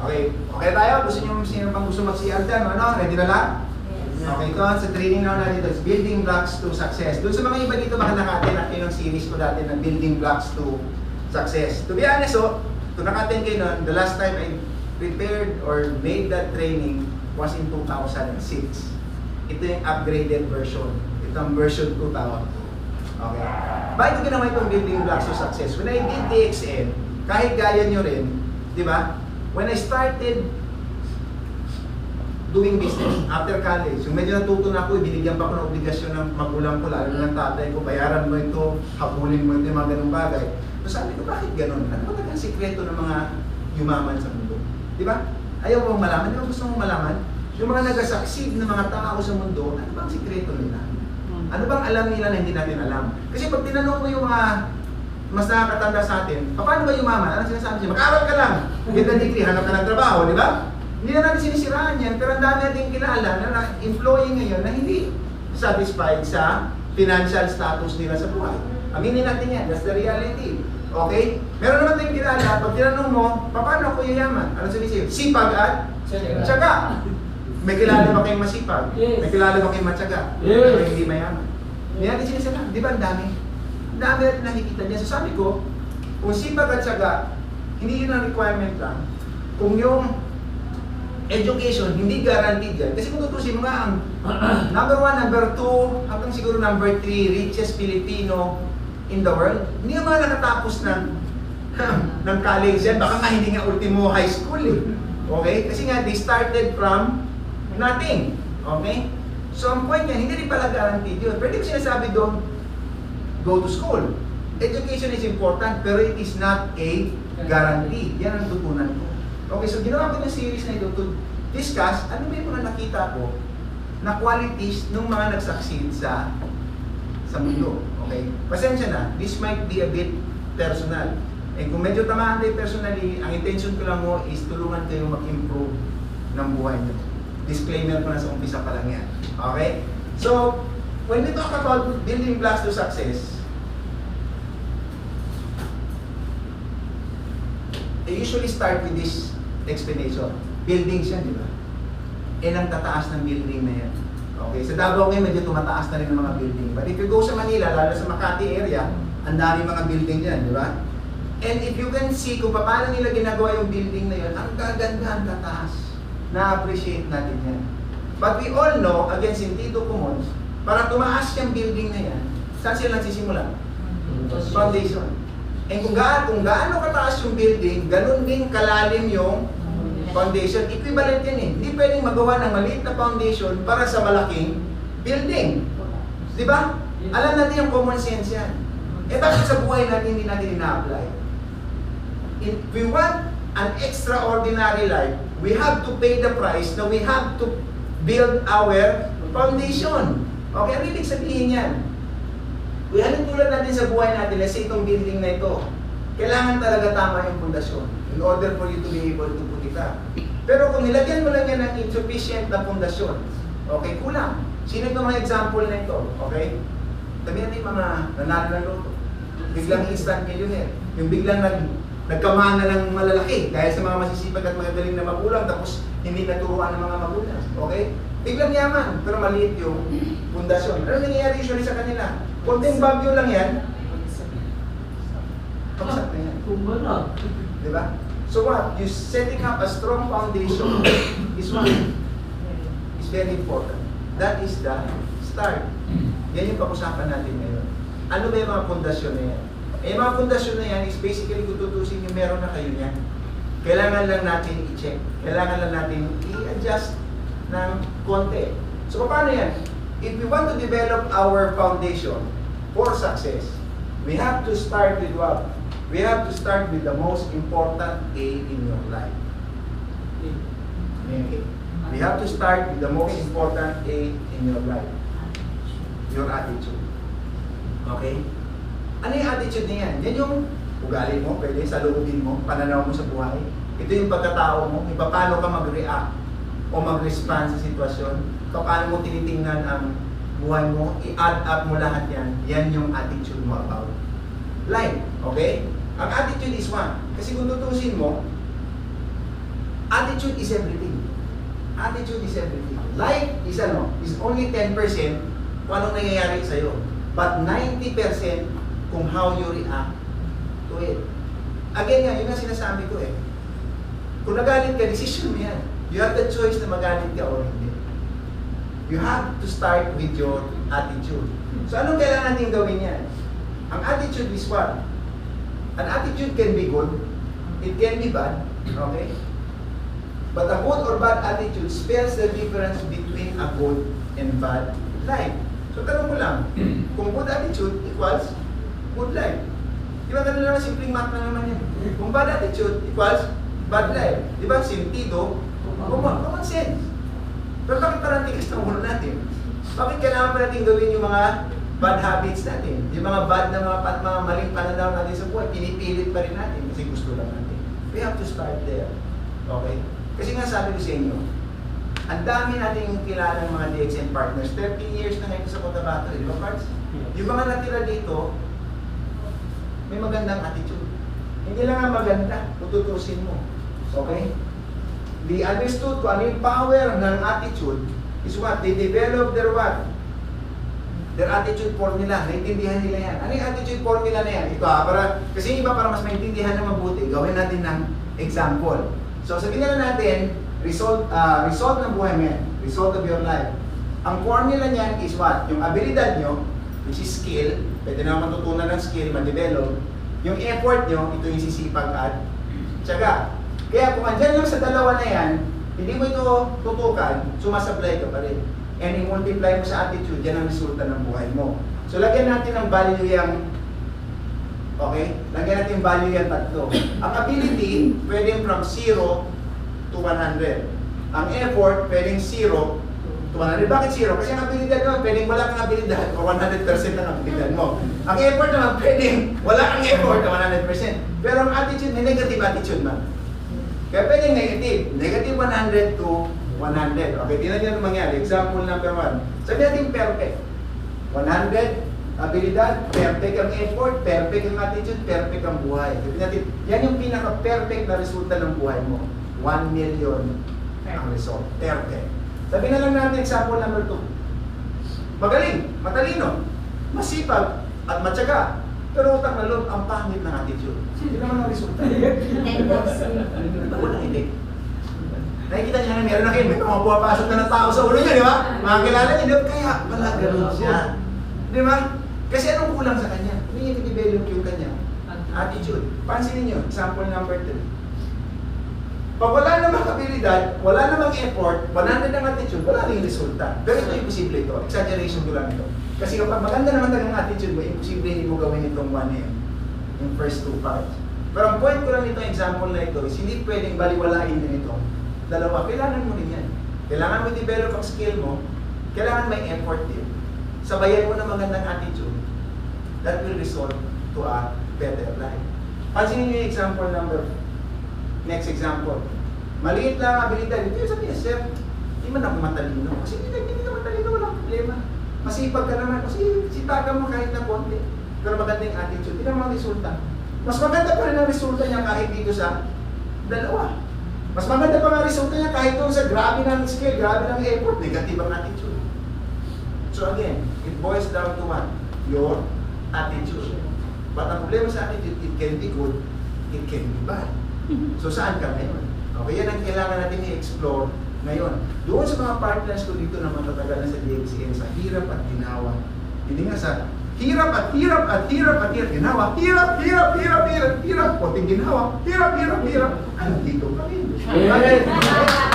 Okay, okay tayo? Sino bang gusto mag-CR dyan? Ano? Ready na lahat? Yes. Okay, ito sa training na natin dito is building blocks to success. Doon sa mga iba dito, baka nakatin natin yung series ko dati na building blocks to success. To be honest, kung nakatin kayo nun, the last time I prepared or made that training was in 2006. Ito yung upgraded version. Ito ang version 2 tawag ko. Okay. Bakit ko ginawa itong building blocks to success? When I did DXN, kahit gaya nyo rin, di ba? When I started doing business after college, yung medyo natuto na ako, binigyan pa ako ng obligasyon ng magulang ko, lalo ng tatay ko, bayaran mo ito, habulin mo ito, yung mga ganung bagay. So sabi ko, bakit ganun? Ano ba talagang sikreto ng mga yumaman sa mundo? Di ba? Ayaw mong malaman, di ba gusto mong malaman? Yung mga nag-succeed na mga tao sa mundo, ano bang sikreto nila? Ano bang alam nila na hindi natin alam? Kasi pag tinanong mo yung mga mas nakakatanda sa atin, paano ba yumaman? Ano sinasabi siya? Mag-aral ka lang, get a degree, hanap ka ng trabaho, di ba? Hindi na natin sinisiraan yan, pero ang dami natin kilala na employee ngayon na hindi satisfied sa financial status nila sa buhay. Aminin natin yan, that's the reality. Okay? Meron naman tayong kilala, pag tinanong mo, paano ako yayaman? Ano sabihin? Sipag at tiyaga. May kilala ba kayong masipag? Yes. May kilala ba kayong matyaga? Yes. Pero hindi mayaman. Hindi natin sinisiraan. Di ba ang dami? Ang dami natin nakikita niya. So sabi ko, kung sipag at tiyaga, hindi yun ang requirement lang. Kung yung education, hindi guaranteed yan. Kasi kung tutusin mo nga, ang number 1, number 2, hanggang siguro number 3, richest Filipino in the world, hindi yung mga nakatapos ng college yan. Baka nga hindi nga ultimo high school eh. Okay? Kasi nga, they started from nothing. Okay? So, ang point niya, hindi rin pala guaranteed yun. Pwede ko sinasabi doon, go to school. Education is important, pero it is not a guarantee. Yan ang tutunan ko. Okay, so ginawa ko ng series na ito to discuss ano ba yung mga nakita ko na qualities ng mga nag-succeed sa mundo. Okay? Pasensya na, this might be a bit personal. Eh kung medyo tamaan tayo personally, ang intention ko lang mo is tulungan kayo mag-improve ng buhay nyo. Disclaimer ko na sa umpisa pa lang yan. Okay? So, when we talk about building blocks to success, I usually start with this explanation. Buildings yan, di ba? Eh, ang tataas ng building na yan. Okay, sa Davao ngayon medyo tumataas na rin ng mga building. But if you go sa Manila, lalo sa Makati area, ang dami mga building yan, di ba? And if you can see kung paano nila ginagawa yung building na yun, ang gaganda, ang tataas. Na-appreciate natin yan. But we all know, again, sentido común, para tumaas yung building na yan, saan sila nagsisimula? Foundation. And kung gaano kataas yung building, ganun din kalalim yung foundation. Equivalent yan eh. Hindi pwedeng magawa ng maliit na foundation para sa malaking building. Di ba? Alam natin yung common sense yan. Eh bakit sa buhay natin hindi natin ina-apply? If we want an extraordinary life, we have to pay the price na we have to build our foundation. Okay, ang ibig sabihin yan. Kung halin tulad natin sa buhay natin, let's say itong building na ito, kailangan talaga tama yung pundasyon in order for you to be able to put it up. Pero kung nilagyan mo lang yan ng insufficient na pundasyon, okay, kulang. Sino itong mga example na ito? Okay? Sabi natin yung mga nanalo ng loto. Biglang instant millionaire. Yung biglang nagkamana ng malalaki dahil sa mga masisipag at magagaling na magulang tapos hindi naturuan ng mga magulang. Okay? Biglang yaman, pero maliit yung pundasyon. Ano nangyayari usually sa kanila? Konting bagyo lang yan, pagsak na yan. Diba? So what? You setting up a strong foundation is what? Is very important. That is the start. Yan yung pag-usapan natin ngayon. Ano ba yung mga pundasyon na yan? Eh, yung mga pundasyon na yan is basically kung tutusin yung meron na kayo niyan. Kailangan lang natin i-check. Kailangan lang natin i-adjust ng konti. So paano yan? If we want to develop our foundation for success, we have to start with what? We have to start with the most important A in your life. Okay. We have to start with the most important A in your life. Your attitude. Okay? Ano yung attitude niya yan? Yan yung ugali mo, pwede sa loobin mo, pananaw mo sa buhay. Ito yung pagkatao mo, paano ka mag-react o mag-respond sa sitwasyon, paano mo tinitingnan ang buhay mo, i-add up mo lahat yan, yan yung attitude mo about life. Okay? Ang attitude is one. Kasi kung tutusin mo, Attitude is everything. Attitude is everything. Life is is only 10% kung anong nangyayari sa'yo. But 90% kung how you react to it. Again nga, yun ang sinasabi ko eh. Kung nagalit ka, decision mo yan. You have the choice na magalit ka o hindi. You have to start with your attitude. So anong kailangan natin gawin yan? Ang attitude is what? An attitude can be good, it can be bad, okay? But a good or bad attitude spells the difference between a good and bad life. So tanong mo lang, kung good attitude equals good life. Di ba ganun naman, simpleng math na naman yan. Kung bad attitude equals bad life. Di ba, sentido, common sense. Pero bakit parang tigas ng ulo natin? Bakit kailangan pa natin gawin yung mga bad habits natin? Yung mga bad na mga maling pananaw natin sa buhay, pinipilit pa rin natin kasi gusto lang natin. We have to start there. Okay? Kasi nga sabi ko sa inyo, ang dami nating kilala ng mga DXN partners. 13 years na ngayon sa Cotabato, di ba, Parts? Yung mga natira dito, may magandang attitude. Hindi lang nga maganda, tututusin mo. Okay? They understood kung ano yung power ng attitude is what? They develop their what? Their attitude formula. Naintindihan nila yan. Ano yung attitude formula na yan? Ito kasi iba para mas maintindihan na mabuti, gawin natin ng example. So sabihin na natin, result ng buhay mo yan. Result of your life. Ang formula niyan is what? Yung abilidad nyo, which is skill, pwede na matutunan ng skill, ma-develop. Yung effort nyo, ito yung sisipag at tiyaga. Kaya kung andyan lang sa dalawa na yan, hindi mo ito tutukan, sumasablay ka pa rin. And i-multiply mo sa attitude, yan ang resulta ng buhay mo. So lagyan natin ng value yung, okay? Lagyan natin yung value yung tatlo. Ang ability, pwedeng from 0 to 100. Ang effort, pwedeng 0 to 100. Bakit 0? Kasi ang abilidad mo, pwedeng wala kang abilidad o 100% ang abilidad mo. Ang effort naman, pwedeng wala kang effort o 100%. Pero ang attitude, may negative attitude man. Kaya pwedeng negative. Negative 100 to 100. Okay, tingnan nyo ang mangyari. Example number 1. Sabi natin perfect. 100, abilidad, perfect ang effort, perfect ang attitude, perfect ang buhay. Sabi natin, yan yung pinaka-perfect na resulta ng buhay mo. 1 million ang result. Perfect. Sabi na lang natin example number 2. Magaling, matalino, masipag, at matyaga. Pero utang na loob, ang pangit ng attitude. Hindi naman ang resulta. Wala, hindi. Nakikita niya na meron na kayo, may mga pumapasok na ng tao sa ulo niya, di ba? Mga kilala niya, kaya wala ganun siya. Di ba? Kasi anong kulang sa kanya? Hindi niya i-develop yung kanya attitude. Pansinin niyo, example number 3. Pag wala namang abilidad, wala namang effort, 100 ang attitude, wala rin resulta. Pero ito imposible ito. Exaggeration ko lang ito. Kasi kapag maganda naman talagang attitude mo, imposible hindi mo gawin itong 1 M. Yung first 2 parts. Pero ang point ko lang itong example na ito is hindi pwedeng baliwalain din ito. Dalawa, kailangan mo din yan. Kailangan mo develop ang skill mo, kailangan may effort din. Sabayan mo ng magandang attitude. That will result to a better life. Pansinin niyo yung example number 4. Next example. Maliit lang ang abilidad. Ito yung sabi niya, sir, hindi man ako matalino. Kasi hindi ka matalino, walang problema. Masipag ka naman. Kasi sipagan mo kahit na konti. Pero maganda yung attitude. Hindi naman ang resulta. Mas maganda pa rin ang resulta niya kahit dito sa dalawa. Mas maganda pa nga resulta niya kahit doon sa grabe ng skill, grabe ng effort, negative ang attitude. So again, it boils down to what? Your attitude. But ang problema sa attitude, it can be good, it can be bad. So saan ka ngayon? Okay, yan ang kailangan natin i-explore ngayon. Doon sa mga partners ko dito na matatagal na sa DXN, sa hirap at ginawa. Hindi nga sa hirap at hirap at hirap at hirap, ginawa, hirap, hirap, hirap, hirap, hirap, konting ginawa, hirap, hirap, hirap, andito pa rin. Bakit?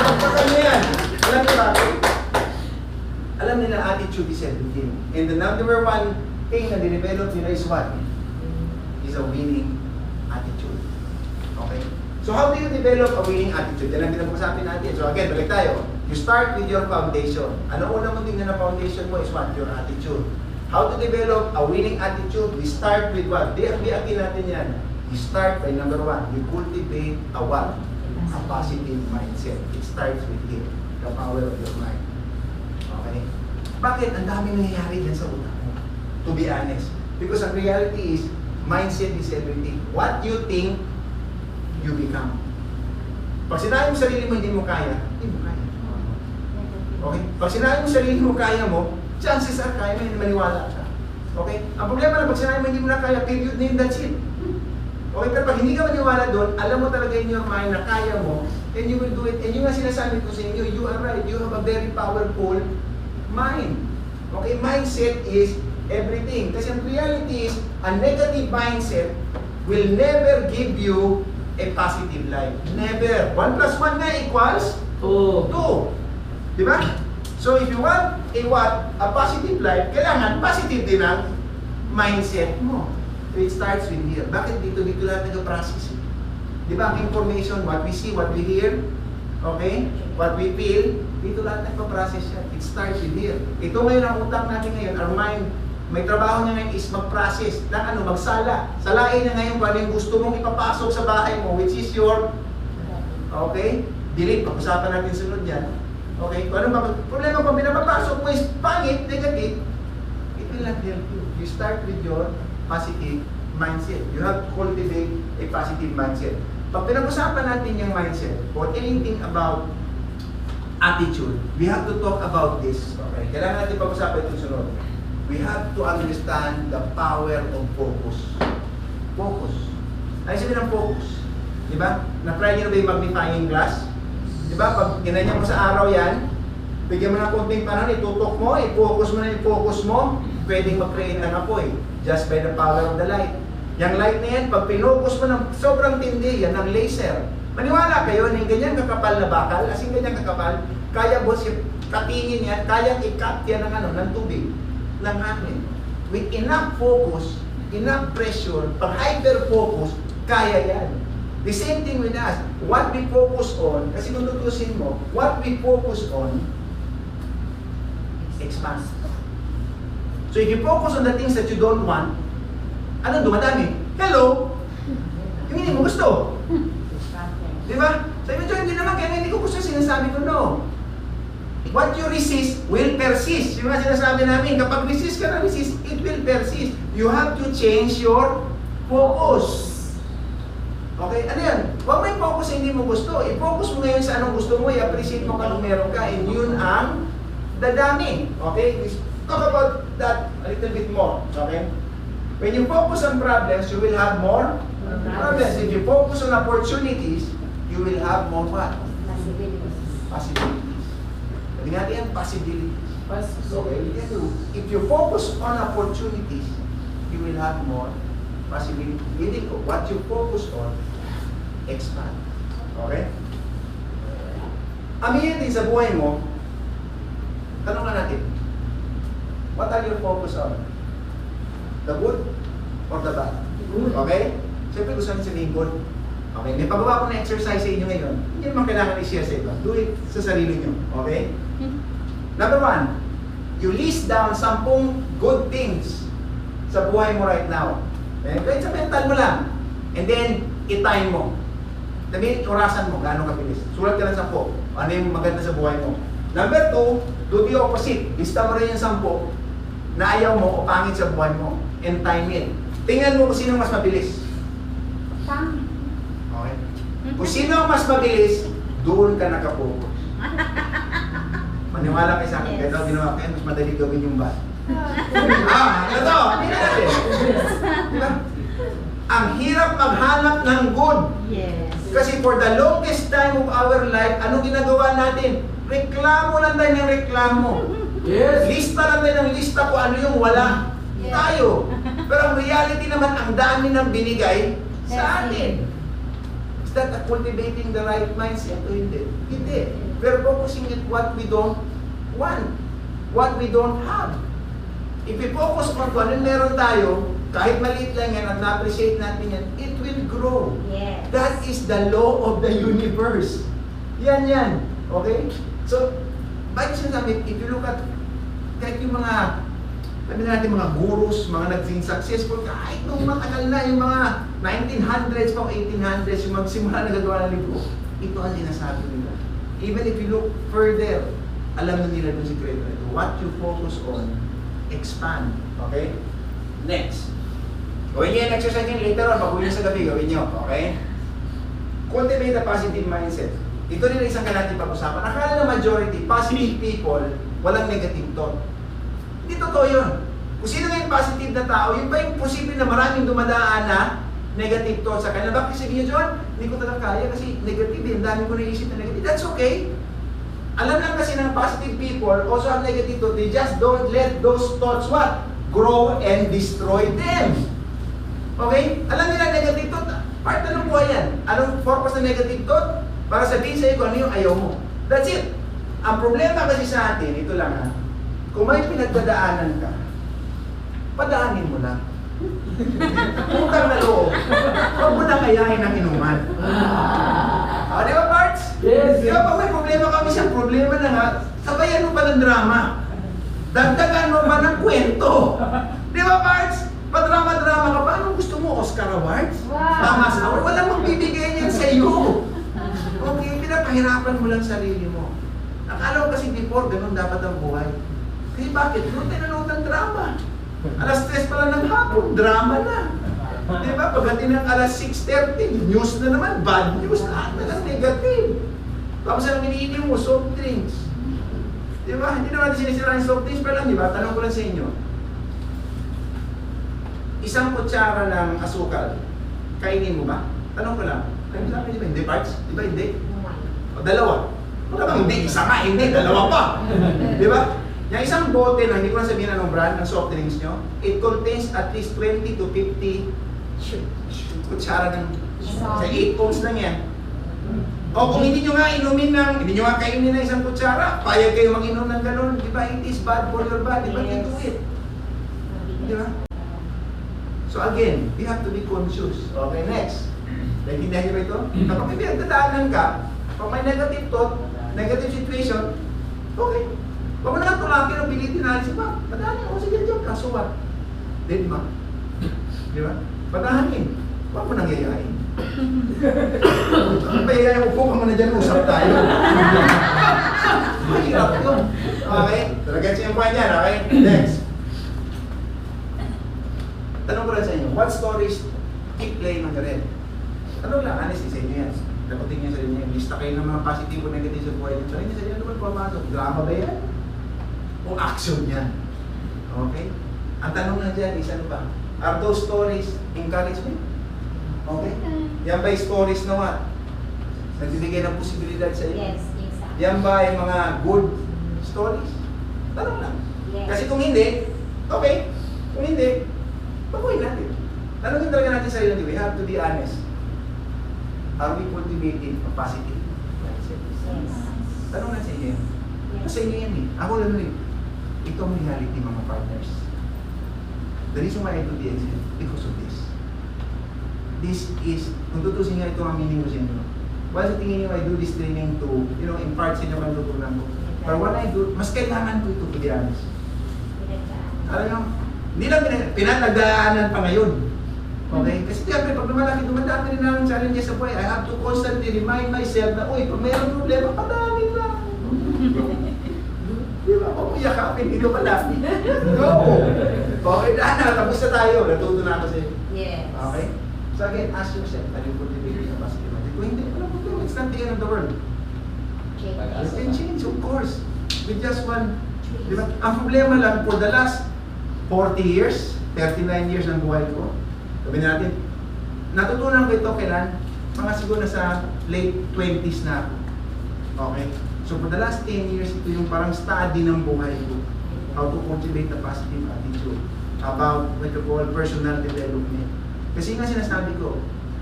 Bakit nyo yan? Alam nyo bakit? Alam nila attitude is everything. And the number 1 thing na dinevelop nila is what? Is a winning attitude. Okay? So how do you develop a winning attitude? Yan ang pinag-usapin natin. So again, balik tayo. You start with your foundation. Ano una mong tingnan na foundation mo is what? Your attitude. How to develop a winning attitude? We start with what? Biyakin natin yan. You start by number 1. You cultivate a what? A positive mindset. It starts with here. The power of your mind. Okay? Bakit? Ang daming nangyayari dyan sa utak mo. To be honest. Because ang reality is, mindset is everything. What you think, you become. Pag sinabi mo sarili mo hindi mo kaya, hindi mo kaya. Okay? Pag sinabi mo sarili mo kaya mo, chances are kaya mo, maniwala ka. Okay? Ang problema na pag sinabi mo hindi mo na kaya, period na yun, that's it. Okay? Pero pag hindi ka maniwala doon, alam mo talaga in your mind na kaya mo, and you will do it. And yung nga sinasabi ko sa inyo, you are right. You have a very powerful mind. Okay? Mindset is everything. Kasi ang reality is, a negative mindset will never give you a positive life. Never. 1 plus 1 na equals 2. Diba? So if you want a positive life, kailangan positive din ang mindset mo. So it starts with here. Bakit dito lahat nag-process? Diba? Ang information, what we see, what we hear, okay? What we feel, dito lahat nagpa-process yan. It starts with here. Ito ngayon ang utak natin ngayon, our mind. May trabaho niya ngayon is mag-process ng magsala. Salain niya ngayon kung ano yung gusto mong ipapasok sa bahay mo, which is your, okay? Delete, pag-usapan natin sunod yan. Okay? Kung ano problema kung pinapapasok mo is pangit, negative, it will not help you. You start with your positive mindset. You have to cultivate a positive mindset. Pag pinag-usapan natin yung mindset or anything about attitude, we have to talk about this. Okay? Kailangan natin pag-usapan itong sunod. We have to understand the power of focus. Focus. Ano sabihin ng focus? Diba? Na-try nyo na ba yung magnifying glass? Diba? Pag ginanyan mo sa araw yan, bigyan mo ng konting panahon, itutok mo, i-focus mo na yung focus mo, pwedeng mag-create ng apoy just by the power of the light. Yung light na yan, pag pinocus mo ng sobrang tindi, yan ng laser. Maniwala kayo na yung ganyan kakapal na bakal, as in ganyan kakapal, kaya boss, katingin yan, kaya i-cut yan ng tubig, ng hangin. With enough focus, enough pressure, pag hyper-focus, kaya yan. The same thing with us. What we focus on, kasi kung tutusin mo, what we focus on, expands. So if you focus on the things that you don't want, anong dumadami? Hello? Yung hindi mo gusto. Di ba? Sabi mo, hindi naman, kaya hindi ko gusto sinasabi ko, no. What you resist will persist. Yung nga sinasabi namin, kapag resist ka na resist, it will persist. You have to change your focus. Okay? Ano yan? Huwag may focus sa hindi mo gusto. I-focus mo ngayon sa anong gusto mo, i-appreciate mo kung anong meron ka, and yun ang dadami. Okay? Let's talk about that a little bit more. Okay? When you focus on problems, you will have more problems. If you focus on opportunities, you will have more what? Possibilities. Sabi natin yan, possibilities. Okay? If you focus on opportunities, you will have more possibilities. Hindi ko, what you focus on, expand. Okay? Aminin din sa buhay mo, tanong ka natin, what are your focus on? The good or the bad? Good. Okay? Siyempre gusto natin sabihin good. Okay? May pagawa ko na exercise sa inyo ngayon, hindi naman kailangan i-share sa iba. Do it sa sarili nyo. Okay? Number 1, you list down 10 good things sa buhay mo right now. Okay? Kahit sa mental mo lang. And then, i-time mo. Sabihin, orasan mo, gaano kabilis. Sulat ka ng 10. Ano yung maganda sa buhay mo. Number 2, do the opposite. Lista mo rin yung 10 na ayaw mo o pangit sa buhay mo. And time it. Tingnan mo kung sino mas mabilis. Okay? Kung sino ang mas mabilis, doon ka nakapokus. Maniwala kayo sa akin. Yes. Kaya ginawa kayo, mas madali gawin yung bad. Ito! Tingnan natin. Diba? Ang hirap maghanap ng good. Yes. Kasi for the longest time of our life, ano ginagawa natin? Reklamo lang tayo ng reklamo. Yes. Lista lang tayo ng lista kung ano yung wala. Yes. Tayo. Pero ang reality naman, ang dami ng binigay sa atin. Is that cultivating the right mindset o hindi? Hindi. We're focusing on what we don't want. What we don't have. If we focus on kung ano meron tayo, kahit maliit lang yan at na-appreciate natin yan, it will grow. Yes. That is the law of the universe. Yan. Okay? So, bakit sinasabi, if you look at kahit yung mga, sabi natin mga gurus, mga naging successful, kahit nung matagal na, yung mga 1900s pa o 1800s, yung magsimula na gagawa ng libro, ito ang sinasabi nila. Even if you look further, alam na nila yung sikreto nito. What you focus on, expand. Okay? Next. Gawin niyo yung exercise niyo later on, pag-uwi niyo sa gabi, gawin niyo. Okay? cultivate a positive mindset. Ito rin ang isang natin pag-usapan. Akala na majority, positive people, walang negative thought. Hindi totoo yun. Kung sino nga yung positive na tao, yun ba yung posible na maraming dumadaan na negative thought sa kanya? Bakit sabihin niyo, John, hindi ko talaga kaya kasi negative eh. Ang dami ko naisip na negative. That's okay. Alam lang kasi ng positive people, also have negative thought. They just don't let those thoughts what? Grow and destroy them. Okay? Alam nila negative thought. Part na ng buhay yan. Anong purpose ng negative thought? Para sabihin sa'yo kung ano yung ayaw mo. That's it. Ang problema kasi sa atin, ito lang ha. Kung may pinagdadaanan ka, padaanin mo lang. Utang na loob. Huwag mo nang ayahin ng inuman. Di ba, Parts? Yes. Di ba, pag may problema kami sa problema na nga, sabayan mo pa ng drama. Dagdagan mo pa ng kwento. Di ba, Parts? Padrama-drama ka pa. Anong gusto mo? Oscar Awards? Wow. Tama sa award? Walang magbibigay niyan sa iyo. Okay, pinapahirapan mo lang sarili mo. Akala ko kasi before, ganun dapat ang buhay. Kasi bakit? Doon tayo nanood ng drama. Alas 3 pa lang ng hapon, drama na. Di ba? Pagdating ng alas 6:30, news na naman, bad news, lahat na lang negative. Tapos ang iniinom mo, soft drinks. Di ba? Hindi naman sinisira yung soft drinks pa lang, di ba? Tanong ko lang sa inyo. Isang kutsara ng asukal, kainin mo ba? Tanong ko lang. Ay, sabi, di ba? Hindi, Parts? Di ba hindi? O, dalawa. Wala bang hindi? Isa nga, hindi. Dalawa pa. Di ba? Yung isang bote na, hindi ko na sabihin anong brand ng soft drinks nyo, it contains at least 20 to 50 kutsara ng sa 8 ounce lang yan. O kung hindi nyo nga inumin ng, hindi nyo nga kainin ng isang kutsara, payag kayo mag-inom ng ganun, di ba? It is bad for your body, but you do it. Di ba? So again, we have to be conscious. Okay, next. Naintindihan nyo ba ito? Kapag may pinagdadaanan ka, pag may negative thought, negative situation, okay. Huwag mo na nga tulakin o pilitin na, ba? Padahanin ako, sige, joke ka, so what? Di ba? Di ba? Padahanin. Huwag mo nang yayain. Ang payayain mo po, kung na dyan, usap tayo. Mahirap yun. Okay? Talagang siya yung point yan, okay? Next. Tanong ko lang sa inyo, what stories keep playing on the red? Tanong lang, honestly sa inyo yan. Dapatin niya sa inyo, lista kayo ng mga positive o negative sa buhay niyo. Sa inyo sa inyo, ano ba pumasok? Drama ba yan? O action yan? Okay? Ang tanong na dyan is ano ba? Are those stories encouragement? Okay? Yan ba yung stories na what? Nagbibigay ng posibilidad sa inyo? Yes, exactly. Yan ba yung mga good stories? Tanong lang. Yes. Kasi kung hindi, okay. Kung hindi, baguhin natin. Tanongin talaga natin sa sarili, we have to be honest. Are we cultivating a positive mindset? Yes. Tanong na sa inyo yan. Yes. Sa inyo yan eh. Ako lang rin. Ito ang reality mga partners. The reason why I do the exit, because of this. This is, kung tutusin nga ito ang meaning ko sa inyo. While sa tingin nyo, I do this training to, impart sa inyo ang tutunan ko. But what I do, mas kailangan ko ito, to be honest. Alam nyo, hindi lang pinatagdaanan pa ngayon. Okay? Kasi siyempre, pag lumalaki, dumadami rin namin challenges sa buhay. I have to constantly remind myself na, uy, pag mayroong problema, padamin lang. Di ba? Kung yakapin, hindi ko malaki. Go! Okay, tapos na tayo. Natuto na ako sa'yo. Yes. Okay? So again, ask yourself, are you cultivating a positive mindset? Kung hindi, wala problema. It's not the end of the world. You can change, of course. With just one. Di ba? Ang problema lang, for the last 40 years, 39 years ng buhay ko, sabi natin, natutunan ko ito kailan? Mga siguro nasa late 20s na ako. Okay? So for the last 10 years, ito yung parang study ng buhay ko. How to cultivate a positive attitude about what you call personal development. Kasi nga sinasabi ko,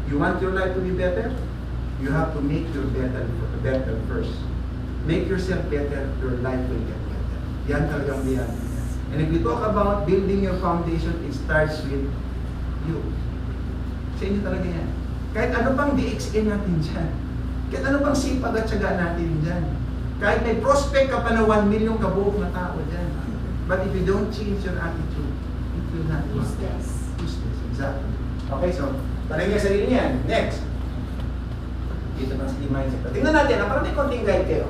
you want your life to be better? You have to make your better first. Make yourself better, your life will get better. Yan talagang biyan. And if we talk about building your foundation, it starts with you. Sa inyo talaga yan. Kahit ano pang DXA natin dyan. Kahit ano pang sipag at syaga natin dyan. Kahit may prospect ka pa na 1 million kabuok na tao dyan. But if you don't change your attitude, it will not work. Useless. Useless, exactly. Okay, so, tanong niya sarili niyan. Next. Ito na si mindset. Tingnan natin, parang may konting guide kayo.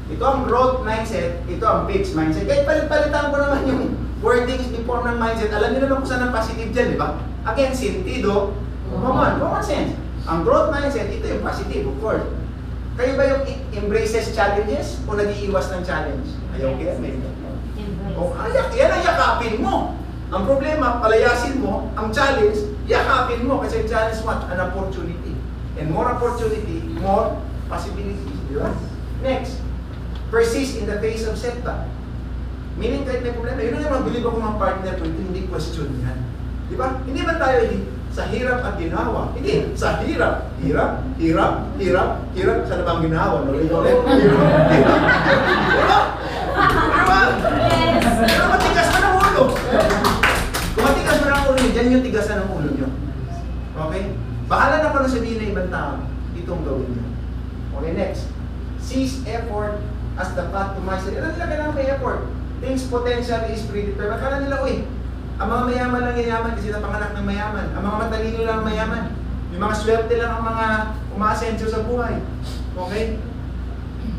Ito ang growth mindset, ito ang fixed mindset. Kahit palit-palitan ko naman yung wordings before ng mindset, alam niyo naman kung saan ang positive dyan, di ba? Again, sentido, common sense. Ang growth mindset, ito yung positive, of course. Kayo ba yung embraces challenges o nag-iiwas ng challenge? Ayaw kaya, may o yan ang yakapin mo. Ang problema, palayasin mo. Ang challenge, yakapin mo. Kasi challenge what? An opportunity. And more opportunity, more possibilities. Di ba? Next, persist in the face of setback. Meaning kahit may problema, yun ang mabilib ako mga partner ko, hindi question yan. Di ba? Hindi ba tayo sa hirap at ginawa? Hindi, sa hirap. Hirap. Saan na ba ang ginawa? Ulit. Hirap. Diba? Yes. Pero matigas na ng ulo. Kung matigas na ng ulo nyo, dyan yung tigasan ng ulo nyo. Okay? Bahala na pa na sabihin ng ibang tao, itong gawin nyo. Okay, next. Seize effort as the path to mastery. Ano nila kailangan may effort? Things potential is predetermined. Akala nila, ang mga mayaman lang yayaman kasi napanganak ng mayaman. Ang mga matalino lang mayaman. Yung mga swerte lang ang mga umaasenso sa buhay. Okay?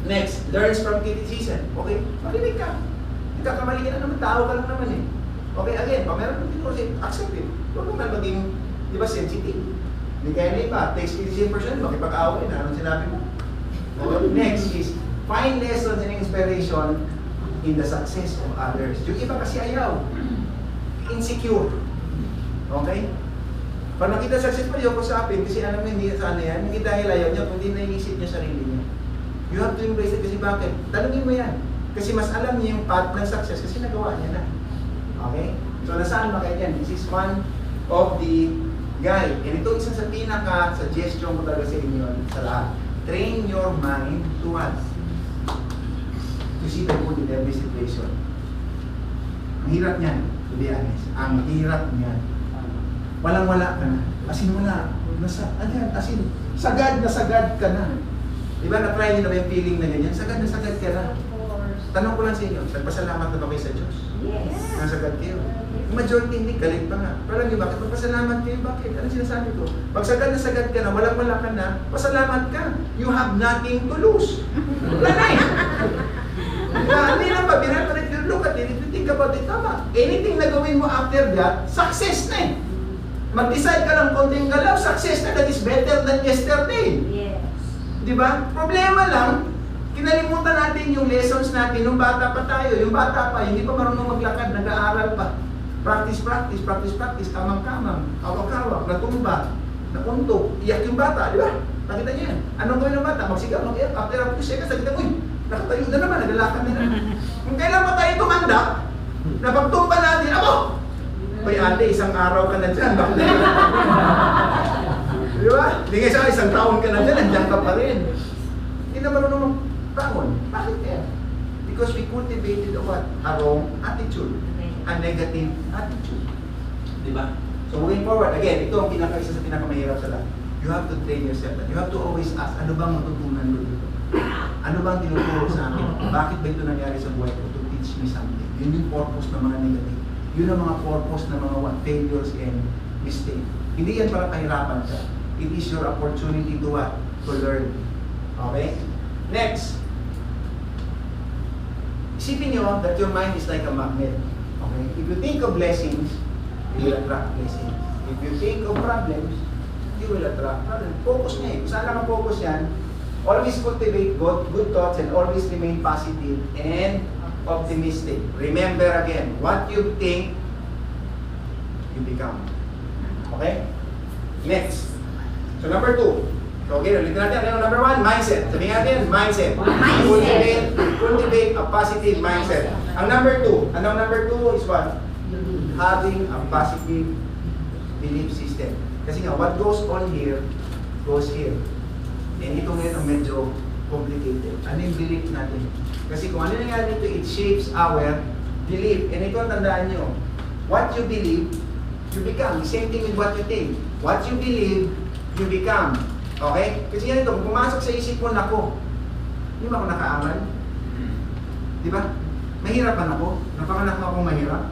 Next, learns from criticism. Okay? Makinig ka. Hindi ka kamali ka na naman. Tao ka lang naman eh. Okay, again, pag meron ng tinuro, accept it. Huwag naman maging, di ba, sensitive. Hindi kaya na iba. Takes criticism person, makipag-away na. Anong sinabi mo? Okay. Next is, find lessons and inspiration in the success of others. Yung iba kasi ayaw. Insecure. Okay? Pag nakita success pa, yoko sa akin, kasi alam mo hindi sana yan, hindi dahil ayaw niya, kundi naiisip niya sarili niya. You have to embrace it kasi bakit? Tanungin mo yan. Kasi mas alam niya yung path ng success kasi nagawa niya na. Okay? So nasaan ba kayo yan? This is one of the guy. And ito isa sa pinaka-suggestion ko talaga sa inyo sa lahat. Train your mind to what? To see the good in every situation. Ang hirap niyan, to be honest. Ang hirap niyan. Walang-wala ka na. As in, wala. As in, sagad na sagad ka na. Diba, na-try niyo na ba yung feeling na ganyan? Sagad na sagad ka na. Tanong ko lang sa inyo, nagpasalamat na ba kayo sa Diyos? Yes. Nasagad kayo. Yung majority hindi, galit pa nga. Pero alam niyo bakit? Magpasalamat kayo, bakit? Ano sinasabi ko? Pag sagad na sagad ka na, walang-wala ka na, pasalamat ka. You have nothing to lose. Wala na eh. Hindi lang ba, if you look at it, if you think about it, tama. Anything na gawin mo after that, success na eh. Mag-decide ka lang konting galaw, success na, that is better than yesterday. Yes. Di ba? Problema lang, kinalimutan natin yung lessons natin nung bata pa tayo. Yung bata pa, hindi pa marunong maglakad, nag-aaral pa. Practice, kamang-kamang, awak-awak, natumba, napunto, iyak yung bata, di ba? Nakita niyo yan. Anong gawin ng bata? Magsigaw, mag-iyak. After a few seconds, nakita mo, nakatayo na naman, naglalakad na naman. Kung kailan pa tayo tumanda, na pagtumba natin, ako! Hoy ate, isang araw ka na dyan. Di ba? Hindi nga siya, isang taon ka na dyan, nandiyan ka pa rin. Hindi na marunong magtaon. Bakit kaya? Because we cultivated a what? A wrong attitude. A negative attitude. Di ba? So moving forward, again, ito ang isa sa pinakamahirap sa lahat. You have to train yourself. You have to always ask, ano bang matutunan ko dito? Ano bang tinuturo sa akin? Bakit ba ito nangyari sa buhay ko? To teach me something. Yun yung purpose ng mga negative. Yun ang mga purpose ng mga what? Failures and mistakes. Hindi yan para kahirapan ka. It is your opportunity to what? To learn. Okay? Next. Isipin nyo that your mind is like a magnet. Okay? If you think of blessings, you will attract blessings. If you think of problems, you will attract problems. Focus niya eh. Kung saan lang ang focus yan, always cultivate good thoughts and always remain positive and optimistic. Remember again, what you think, you become. Okay? Next. So number 2. Okay, ulitin natin. Ano number 1? Mindset. Sabihin natin, mindset. Cultivate a positive mindset. Ang number 2. Anong number 2 is what? Having a positive belief system. Kasi nga, what goes on here, goes here. And ito ngayon ang medyo complicated. Ano yung belief natin? Kasi kung ano nangyari dito, it shapes our belief. And ito ang tandaan nyo. What you believe, you become. The same thing with what you think. What you believe, you become. Okay? Kasi yan ito, kung pumasok sa isip mo, nako, hindi ba ako nakaamal? Di ba? Mahirapan ako. Napanganak ako mahirap.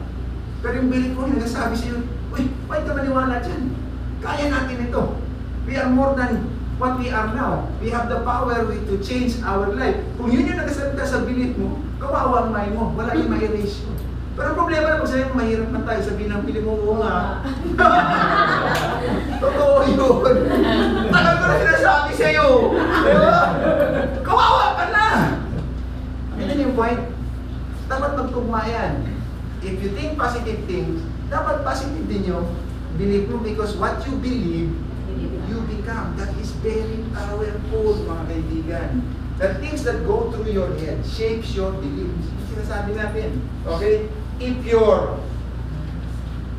Pero yung belief mo, yung nagsasabi sa'yo, uy, why ka maniwala dyan? Kaya natin ito. We are more than what we are now. We have the power to change our life. Kung yun yung nagsasalita sa belief mo, kawawa ang mind mo. Wala yung ma-erase yun. Pero ang problema na kung sa'yo, mahirap na tayo. Sabihin ng belief mo, oo nga. Totoo yun. Tagal ko na sinasabi sa'yo. Diba? Kawawa ka na. Yan yung point. Dapat magtugma yan. If you think positive things, dapat positive din yung believe mo, because what you believe, you become. That is very powerful, mga kaibigan. The things that go through your head shapes your beliefs. Sinasabi natin. Okay? If your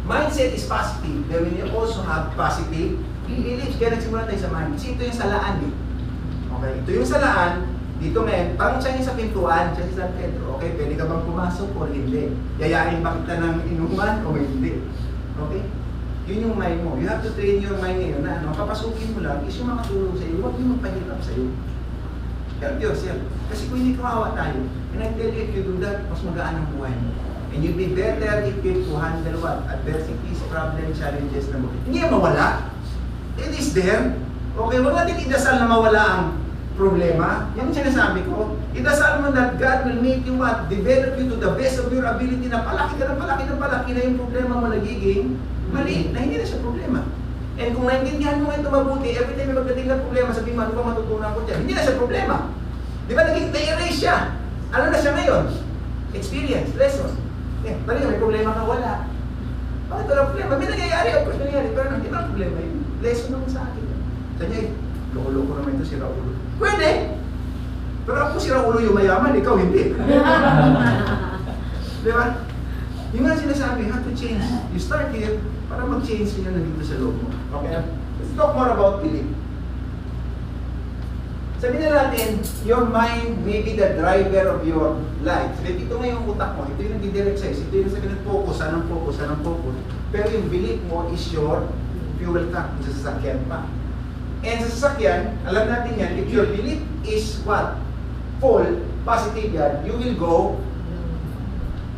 mindset is positive, then when you also have positive beliefs. Kaya nagsimula tayo sa mind. Kasi ito yung salaan eh. Okay? Ito yung salaan. Dito ngayon, parang siya yung sa pintuan, siya si San Pedro. Okay? Pwede ka bang pumasok o hindi? Yayain ba kita ng inuman o hindi? Okay? Yun yung mind mo. You have to train your mind ngayon na ano, papasukin mo lang is yung makatulong sa iyo, huwag yung magpahirap sa iyo. Help yourself. Kasi kung hindi kawawa tayo, and I tell you, if you do that, mas magaan ang buhay mo. And you'll be better equipped to handle what? Adversities, problem, challenges na mo. Hindi yan mawala. It is there. Okay, wag natin idasal na mawala ang problema. Yan ang sinasabi ko. Idasal mo that God will make you what? Develop you to the best of your ability na palaki ka ng palaki ng palaki na yung problema mo nagiging mali, na hindi na siya problema. And kung naintindihan mo ito mabuti, every time may magdating na problema, sabihin mo, ano ba matutunan ko dyan? Hindi na siya problema. Di ba naging na-erase siya? Ano na siya ngayon? Experience, lesson. Talaga may problema ka, wala. Bakit wala problema? May nangyayari, of course nangyayari, pero hindi ba problema yun? Lesson naman sa akin. Sabi niya, loko-loko naman ito si Raulo. Pwede! Pero ako si Raulo yung mayaman, ikaw hindi. Di ba? Yung nga sinasabi, you have to change. You start here para mag-change yun nandito sa loob mo. Okay? Let's talk more about belief. Sabihin na natin, your mind may be the driver of your life. Sabi, ito nga yung utak mo, ito yung nag-direct sa'yo, ito yung sabi ng focus, anong focus, anong focus. Pero yung belief mo is your fuel tank, sa sasakyan pa. And sa sasakyan, alam natin yan, if your belief is what? Full, positive yan, you will go,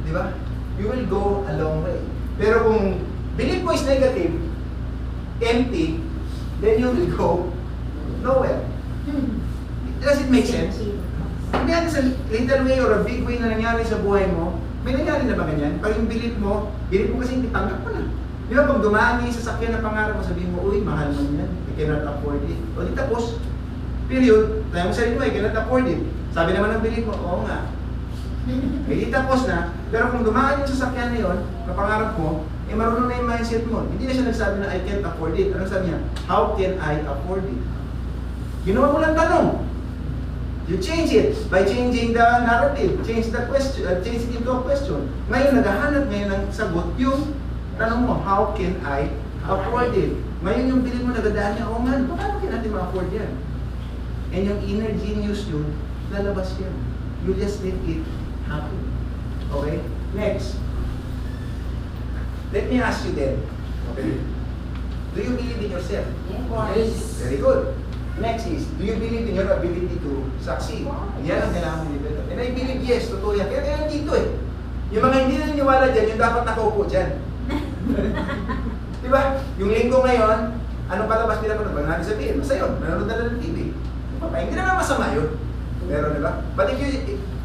di ba? You will go a long way. Pero kung belief mo is negative, empty, then you will go nowhere. Does it make sense? Hindi natin sa little way or a big way na nangyari sa buhay mo, may nangyari na ba ganyan? Pag yung belief mo kasi hindi tanggap mo na. Di ba pag dumaan yung sasakyan na pangarap mo, sabihin mo, uy, mahal mo yan, I cannot afford it. O di tapos, period, tayo mo sarili mo, I cannot afford it. Sabi naman ng belief mo, oo nga. Hindi tapos na, pero kung dumaan yung sasakyan na yun, na pangarap mo, eh marunong na yung mindset mo. Hindi na siya nagsabi na I can't afford it. Ano sabi niya? How can I afford it? Ginawa mo lang tanong. You change it by changing the narrative, change the question, change it into a question. Ngayon, naghahanap ngayon ng sagot yung tanong mo, how can I afford it? Ngayon yung bilhin mo nagadaan niya, oh man, paano natin ma-afford yan? And yung inner genius yun, lalabas yan. You just let it happen. Okay? Next. Let me ask you then. Okay? Do you believe in yourself? Yes. Very good. Next is, do you believe in your ability to succeed? Yan ang kailangan mo i-develop. And I believe, yes, totoo yan. Kaya dito eh. Yung mga hindi naniniwala dyan, yung dapat nakaupo dyan. Diba? Yung linggo ngayon, anong palabas nila pa? Ba natin sabihin? Basta yun, nanonood na ng TV. Hindi naman masama yun. Pero diba? But if you,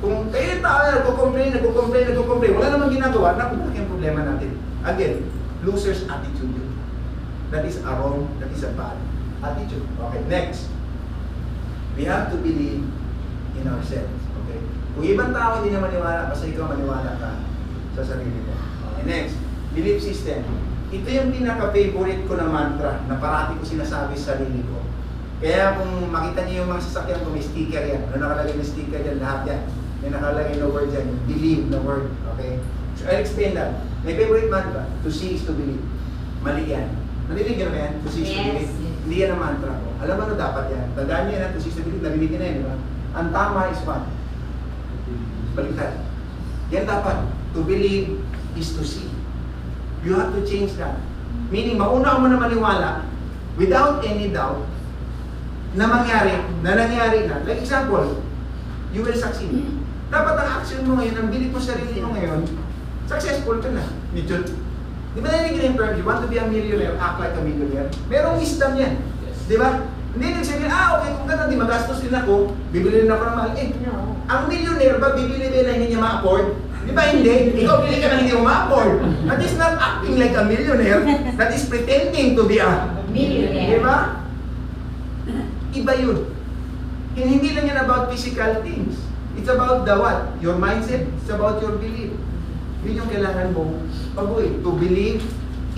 kung kayo yung tao na nagko-complain, wala namang ginagawa, nakukulaki ang problema natin. Again, loser's attitude yun. That is a wrong, that is a bad attitude. Okay, next. We have to believe in ourselves. Okay? Kung ibang tao hindi na maniwala, basta ikaw maniwala ka sa sarili mo. Okay, next. Belief system. Ito yung pinaka-favorite ko na mantra na parati ko sinasabi sa sarili ko. Kaya kung makita niyo yung mga sasakyan ko, may sticker yan. Ano nakalagay na sticker yan? Lahat yan. May nakalagay na word yan. Believe na word. Okay? So I'll explain that. My favorite mantra, to see is to believe. Mali yan. Narinig nyo na yan? To see is to believe. Hindi yan ang mantra ko. Alam mo ano dapat yan? Tandaan nyo yan, to see is to believe. Narinig nyo na yan, di ba? Ang tama is what? Baliktad. Yan dapat. To believe is to see. You have to change that. Meaning, mauna mo na maniwala without any doubt na nangyari na. Like example, you will succeed. Dapat ang action mo ngayon, ang belief mo sa sarili mo ngayon, successful ka na. Medyo. Di ba narinig yung term, you want to be a millionaire, act like a millionaire? Merong wisdom yan. Di ba? Hindi nagsabihin, okay, kung gano'n, di magastos din ako, bibili rin ako ng mahal. Ang millionaire ba, bibili din na hindi niya ma-afford? Di ba hindi? Ikaw bili ka na hindi mo ma-afford. That is not acting like a millionaire. That is pretending to be a Millionaire. Di ba? Iba yun. Hindi lang yan about physical things. It's about the what? Your mindset. It's about your belief. Yun yung kailangan mo pag-uwi. To believe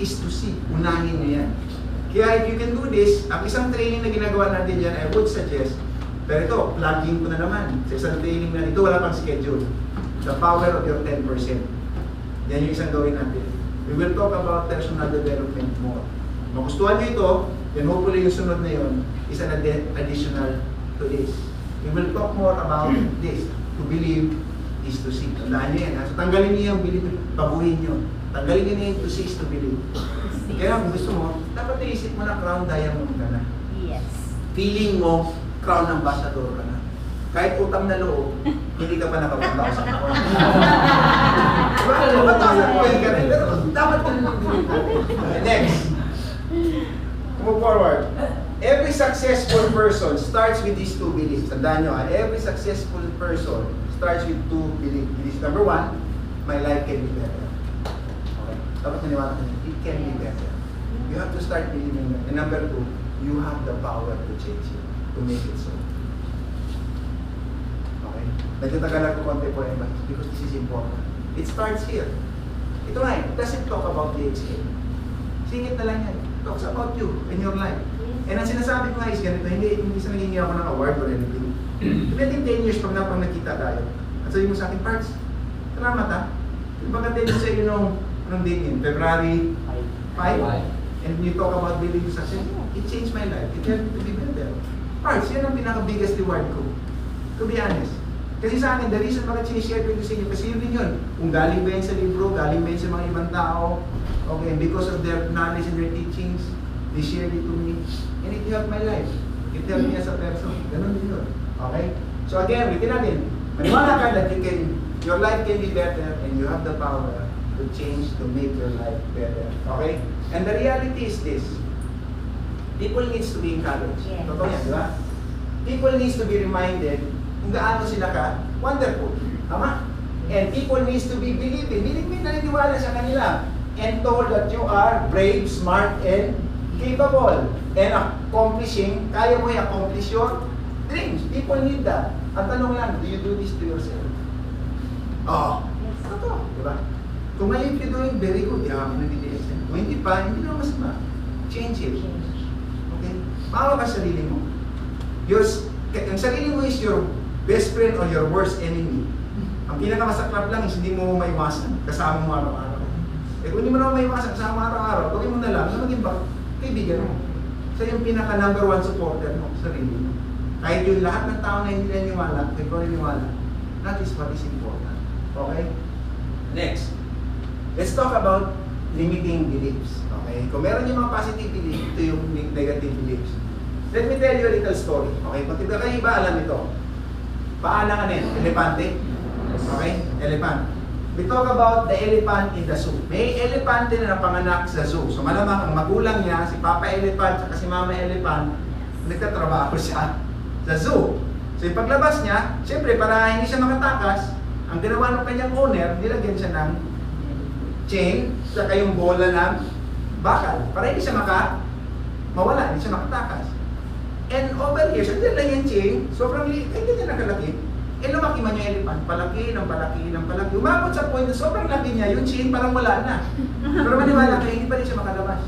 is to see. Unahin nyo yan. Kaya if you can do this, ang isang training na ginagawa natin dyan, I would suggest, pero ito, plug-in ko na naman. Sa isang training na ito, wala pang schedule. The power of your 10%. Yan yung isang gawin natin. We will talk about personal development more. Magustuhan nyo ito, then hopefully yung sunod na yun is an additional to this. We will talk more about this. To believe is to see. Tandaan nyo yan. So tanggalin nyo yung believe, baguhin nyo. Tanggalin nyo yung to see is to believe. Kaya kung gusto mo, dapat naisip mo na crown diamond ka na. Yes. Feeling mo, crown ambassador ka na. Kahit utang na loob, hindi ka pa nakapunta sa ako. Diba? Napatasan mo yun ka rin. Pero dapat ka naman din. Next. Move forward. Every successful person starts with these two beliefs. Tandaan nyo ha. Every successful person starts with two beliefs. Number one, my life can be better. Okay? Dapat naniwala ka niya. It can be better. You have to start believing that. And number two, you have the power to change it. To make it so. Okay? Nagtatagal ako konti po yung because this is important. It starts here. Ito nga it doesn't talk about the exhale. Singit na lang yan. It talks about you and your life. And ang sinasabi ko nga is ganito, hindi sa naging ako ng award or anything. Within 10 years from now, pag nakita tayo, at sabihin mo sa akin, Parts, salamat ha. Pagka-10 years sa iyo nung date yun, February 5, and you talk about building success, it changed my life. It helped me to be better. Parts, yan ang pinaka-biggest reward ko. To be honest. Kasi sa akin, the reason bakit sinishare ko ito sa inyo, kasi yun din yun. Kung galing ba yan sa libro, galing ba yan sa mga ibang tao, okay, and because of their knowledge and their teachings, they shared it to me, and it helped my life. It helped me as a person. Ganun din yun. Okay? So again, ulitin natin. Maniwala ka that your life can be better, and you have the power to change, to make your life better. Okay? And the reality is this. People needs to be encouraged. Yeah. Totoo yan, di ba? People needs to be reminded kung gaano sila ka wonderful. Tama? And people needs to be believing. Believing na naniniwala sa kanila. And told that you are brave, smart, and capable. And accomplishing, kaya mo i-accomplish your dreams. People need that. Ang tanong lang, do you do this to yourself? Oh, totoo. Di ba? Kung ngayon you're doing very good, yaman na DDS. Kung hindi pa, hindi na masama. Change it. Okay? Maawa ka sa sarili mo. Ang sarili mo is your best friend or your worst enemy. Ang pinakamasaklap lang is hindi mo maiwasan. Kasama mo araw-araw. Eh kung hindi mo naman maiwasan, kasama mo araw-araw, gawin mo na lang na maging kaibigan mo. So yung pinaka number one supporter mo, sarili mo. Kahit yung lahat ng tao na hindi naniniwala, ikaw naniniwala, that is what is important. Okay? Next. Let's talk about limiting beliefs. Okay? Kung meron yung mga positive beliefs, ito yung negative beliefs. Let me tell you a little story. Okay? Kung tiba kayo iba, alam ito. Paalang ano yun? Elepante. Okay? Elephant. We talk about the elephant in the zoo. May elepante na napanganak sa zoo. So malamang ang magulang niya, si Papa Elephant at si Mama Elephant, nagtatrabaho siya sa zoo. So yung paglabas niya, siyempre para hindi siya makatakas, ang ginawa ng kanyang owner, nilagyan siya ng chain, saka yung bola ng bakal. Para hindi siya mawala, hindi siya makatakas. And over here, sandal lang yung chain, sobrang liit, ay ganyan nakalaki. Eh lumaki man yung elephant, palaki ng palaki. Umabot sa point na sobrang laki niya, yung chain parang wala na. Pero maniwala kayo, hindi pa rin siya makalabas.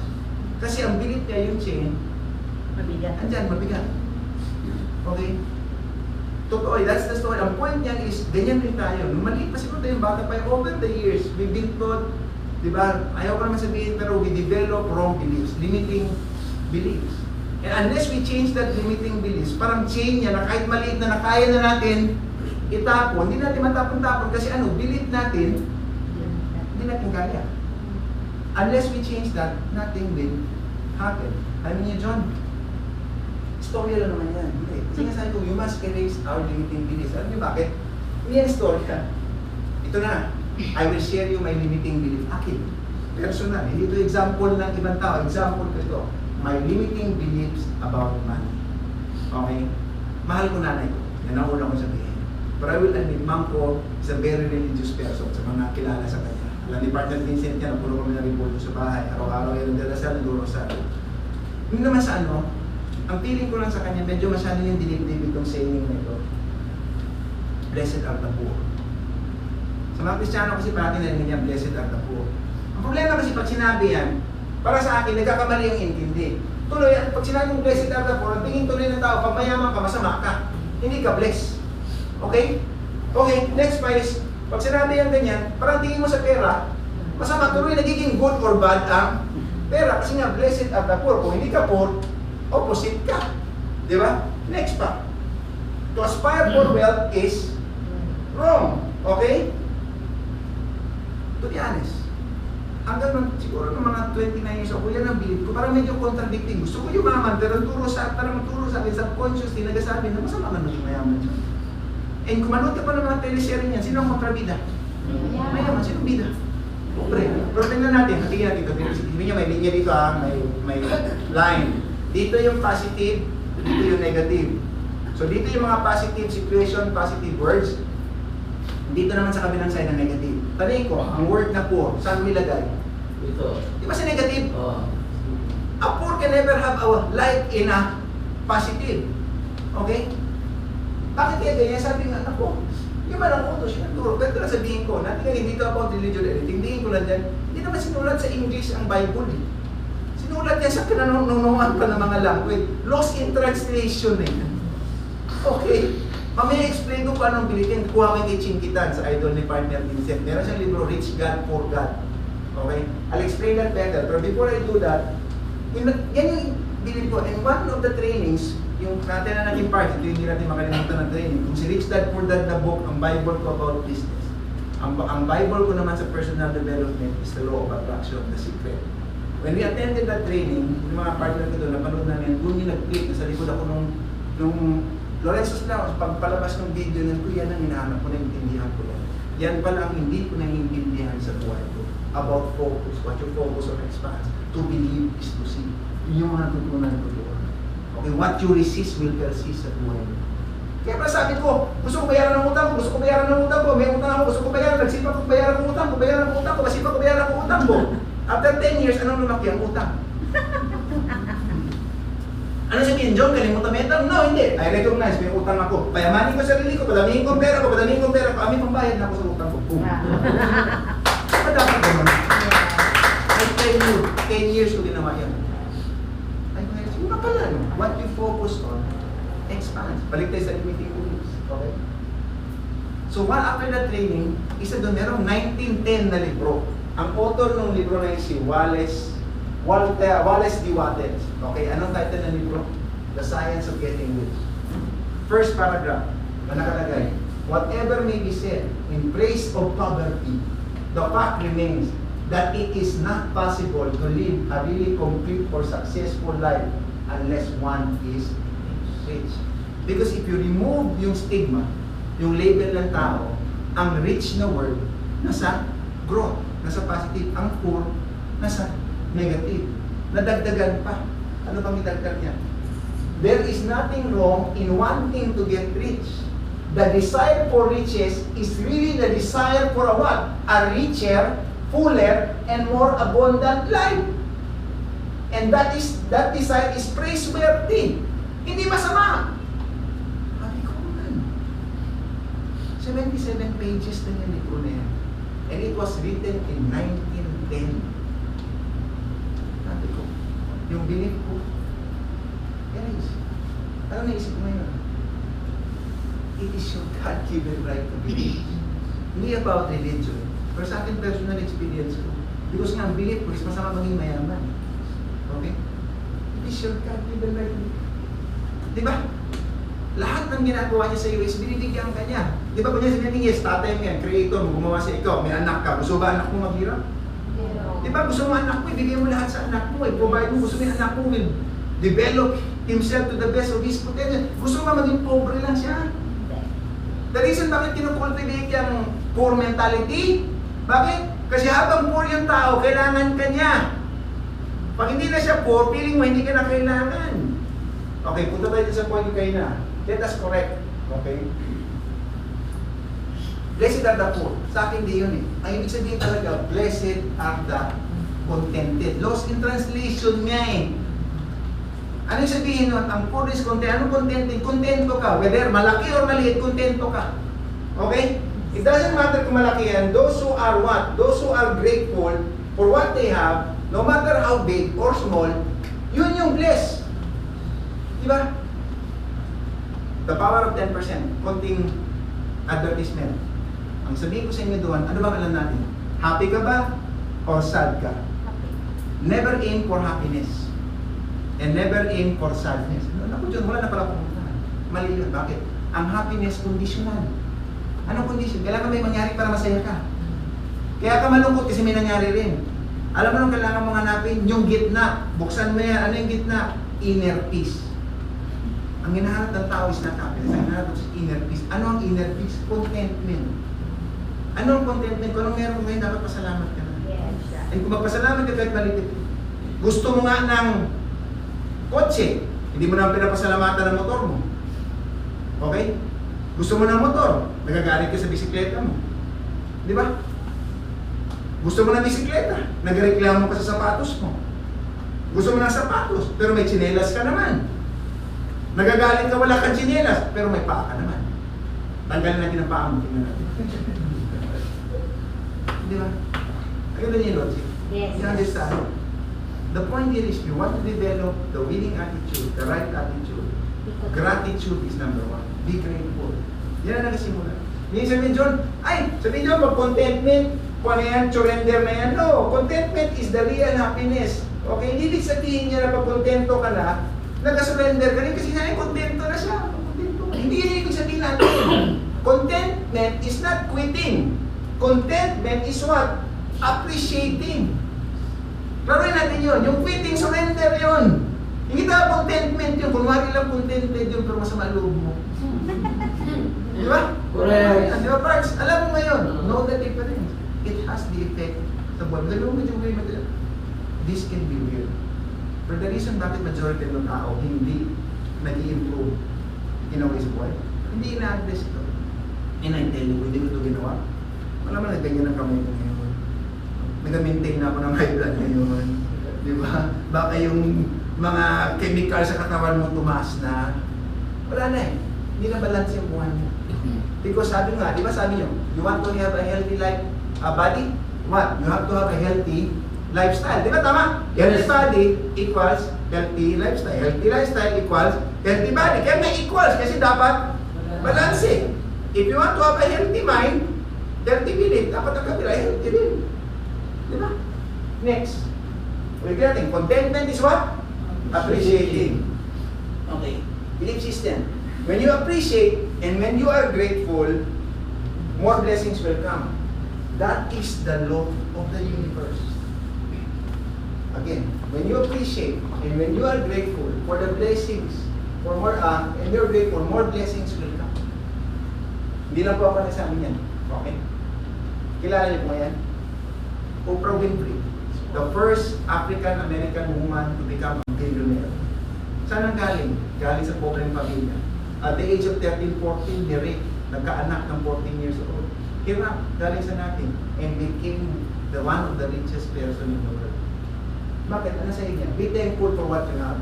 Kasi ang bilit niya yung chain, Mabigat. andyan, mabigat. Okay? Totoo, that's the story. Ang point niyan is, ganyan rin tayo. Nung maliit pa siguro tayong bata pa, over the years, we've been taught, di ba, ayaw ko naman sabihin, pero we develop wrong beliefs, limiting beliefs. And unless we change that limiting beliefs, parang chain niya na kahit maliit na nakaya na natin itapon, hindi natin matapon-tapon kasi belief natin, hindi natin kaya. Unless we change that, nothing will happen. Alam niyo, John, story lang naman yan. Kasi nga sabi ko, you must erase our limiting beliefs. Alam niyo bakit? Hindi yan story ka. Ito na, I will share you my limiting belief. Akin, personal. Hindi ito example ng ibang tao. Example ko ito. My limiting beliefs about money. Okay? Mahal ko nanay ko. Yan ang una ko sabihin. But I will admit, mom ko is a very religious person sa mga kilala sa kanya. Alam ni Partner Vincent niya, puro kami na report sa bahay. Araw-araw yung darasal, nag-urosal. Yun naman sa ano, ang feeling ko lang sa kanya, medyo masyado yung dinibdib itong saying na ito. Blessed are the poor. Sa mga Kristiyano kasi parati narinig niya, blessed are the poor. Ang problema kasi pag sinabi yan, para sa akin, nagkakamali yung intindi. Tuloy, pag sinabi mong blessed are the poor, ang tingin tuloy ng tao, pag mayaman ka, masama ka. Hindi ka blessed. Okay? Okay, next pa is, pag sinabi yan ganyan, parang tingin mo sa pera, masama, tuloy nagiging good or bad ang pera. Kasi nga, blessed are the poor. Kung hindi ka poor, opposite ka. Di ba? Next pa. To aspire for wealth is wrong. Okay? To be honest, hanggang siguro ng mga 29 years old, yan ang bilib ko. Parang medyo contradicting. Gusto ko yumaman, pero parang turo sa akin, subconsciously, nagasabi na masama man yung mayaman siya. And kung manood ka pa ng mga teleserye niyan, sino ang kontrabida? Mayaman, sino bida? Pobre. Pero tingnan natin, tingnan natin ito. Hindi niya may linya dito may line. Dito yung positive, dito yung negative. So dito yung mga positive situation, positive words. Dito naman sa kabilang side ng negative. Tanay ko, ang word na poor, saan mo ilagay? Ito. Di ba sa negative? Oo. A poor can never have a life in a positive. Okay? Bakit kaya ganyan? Sabi nga, ako, yung malang utos, sinaturo. Pero lang sabihin ko, natin nga dito about religion editing, tingin ko lang dyan, hindi naman sinulat sa English ang Bible eh. Sinulat yan sa kananunuan pa ng mga language. Lost in translation eh. Okay? Mamaya explain ko paano bilitin. Kuha ko kay Chinkitan sa idol ni partner Vincent. Meron siyang libro, Rich God, Poor God. Okay? I'll explain that better. Pero before I do that, yan yung bilin ko. And one of the trainings, yung natin na naging part, ito hindi natin makalimutan ng training. Kung si Rich Dad, Poor Dad na book, ang Bible ko about business. Ang Bible ko naman sa personal development is the law of attraction, the secret. When we attended that training, yung mga partner ko doon, napanood namin, doon yung nag-click, nasa likod ako nung Lorenzo's Lounge, pagpalabas ng video ng ko, yan ang hinahanap ko, naintindihan ko yan. Yan pala ang hindi ko naiintindihan sa buhay ko. About focus, what you focus on expands. To believe is to see. Yun yung mga tutunan ko doon. Okay, what you resist will persist sa buhay mo. Kaya pala sabi ko, gusto ko bayaran ng utang ko, gusto ko bayaran ng utang ko, may utang ako, gusto ko bayaran, nagsipag ko bayaran ng utang ko, bayaran ng utang ko, masipag ko bayaran ng utang ko. After 10 years, anong lumaki ang utang? Ano sabihin, John, kalimutan mo ito? No, hindi. I recognize, may utang ako. Payamanin ko sarili ko, padamihin ko pera ko, padamihin ko pera ko, amin pambayad na ako sa utang ko. Boom. Diba dapat naman? I tell you, 10 years ko ginawa yan. Ay, yun na pala, no? What you focus on, expands. Balik tayo sa limiting beliefs. Okay? So, after that training, isa doon, merong 1910 na libro. Ang author ng libro na yun si Wallace D. Wattles. Okay, anong title ng libro? The Science of Getting Rich. First paragraph, na nakalagay, whatever may be said in praise of poverty, the fact remains that it is not possible to live a really complete or successful life unless one is rich. Because if you remove yung stigma, yung label ng tao, ang rich na word, nasa growth, nasa positive, ang poor, nasa negative. Nadagdagan pa. Ano bang idagdag niya? There is nothing wrong in wanting to get rich. The desire for riches is really the desire for a what? A richer, fuller, and more abundant life. And that desire is praiseworthy. Hindi masama. Sabi ko man. 77 pages na yung libro na yan. And it was written in 1910. Yung belief ko, guys, ano naisip ko ngayon? It is your God-given right to believe. Hindi about religion. Pero sa akin, personal experience ko. Because nga, ang belief ko is masama maging mayaman. Okay? It is your God-given right to believe. Diba? Lahat ng ginagawa niya sa iyo is binibigyan ka niya. Diba kung niya sabihin, yes, tatay mo yan, creator mo, gumawa sa ikaw, may anak ka, gusto ba anak mo maghirap? Diba gusto mo anak mo, ibigay mo lahat sa anak mo, provide mo, gusto mo yung anak mo will develop himself to the best of his potential. Gusto mo maging pobre lang siya. The reason bakit kinukultivate yung poor mentality, bakit? Kasi habang poor yung tao, kailangan ka niya. Pag hindi na siya poor, feeling mo hindi ka na kailangan. Okay, punta tayo sa point kayo na. Let us correct. Okay? Blessed are the poor. Sa akin di yun eh. Ang ibig sabihin talaga, blessed are the contented. Lost in translation nga eh. Ano yung sabihin nun? Ang poor is content. Anong contenting? Kontento ka. Whether malaki or maliit, kontento ka. Okay? It doesn't matter kung malaki yan. Those who are what? Those who are grateful for what they have, no matter how big or small, yun yung bless. Diba? The power of 10%. Konting advertisement. Ang sabihin ko sa inyo doon, ano bang alam natin? Happy ka ba? Or sad ka? Never aim for happiness. And never aim for sadness. Naku John, wala na pala pumuntahan. Mali yun. Bakit? Ang happiness, conditional. Anong condition? Kailangan may mangyari para masaya ka. Kaya ka malungkot kasi may nangyari rin. Alam mo nung kailangan mong hanapin? Yung gitna. Buksan mo yan. Ano yung gitna? Inner peace. Ang hinahanap ng tao is not happiness. Ang hinahanap is inner peace. Ano ang inner peace? Contentment. Ano ang contentment? Kung anong meron mo ngayon, dapat pasalamat ka na. And kung magpasalamat ka kahit maliit, gusto mo nga ng kotse, hindi mo na pinapasalamatan ng motor mo. Okay? Gusto mo ng motor, nagagalit ka sa bisikleta mo. Di ba? Gusto mo ng bisikleta, nagreklamo ka sa sapatos mo. Gusto mo ng sapatos, pero may tsinelas ka naman. Nagagalit ka, wala kang tsinelas, pero may paa ka naman. Tanggalin natin ang paa mo, tingnan natin. Di ba? Ayun din yung logic. Yes. You understand? The point here is you want to develop the winning attitude, the right attitude. Gratitude is number one. Be grateful. Yan ang nagsimula. Minsan sabihin, John, sabihin John, pag-contentment, kung ano yan, surrender na yan. No, contentment is the real happiness. Okay? Hindi sabihin niya na pag-contento ka na, nag-surrender ka rin kasi siya, contento na siya. Contento. Hindi yun ibig sabihin natin. Contentment is not quitting. Contentment is what? Appreciating. Klaroin natin yun. Yung quitting, surrender yun. Hindi na contentment yun. Kunwari lang contented yun, pero masama loob mo. Di ba? Correct. Di ba, Parks? Alam mo ngayon, know the difference. It has the effect sa buwan. Gano'n mo yung way, this can be weird. For the reason bakit majority ng tao hindi nag-i-improve in a way sa buhay, hindi ina-address ito. And I tell you, hindi ko ito ginawa. Wala man, nagganyan ang kamay ko ngayon. Nag-maintain na ako ng high blood ngayon. Di ba? Baka yung mga chemical sa katawan mo tumaas na. Wala na eh. Hindi na balance yung buhay mo. Because sabi nga, di ba sabi nyo, you want to have a healthy life, body? What? You have to have a healthy lifestyle. Di ba tama? Healthy body equals healthy lifestyle. Healthy lifestyle equals healthy body. Kaya may equals kasi dapat balance eh. If you want to have a healthy mind, healthy belief, dapat ang kabila healthy din. Di ba? Next. Ulit natin, contentment is what? Appreciating. Okay. Belief system. When you appreciate and when you are grateful, more blessings will come. That is the law of the universe. Again, when you appreciate and when you are grateful for the blessings, for more, and you're grateful, more blessings will come. Hindi lang po ako nasabi yan. Okay? Kilala niyo po yan? Oprah Winfrey, the first African-American woman to become a billionaire. Saan ang galing? Galing sa pobreng pamilya. At the age of 13, 14, ni-rape, nagkaanak ng 14 years old. Hirap, galing sa natin, and became the one of the richest person in the world. Bakit? Ano sa inyo? Be thankful for what you have.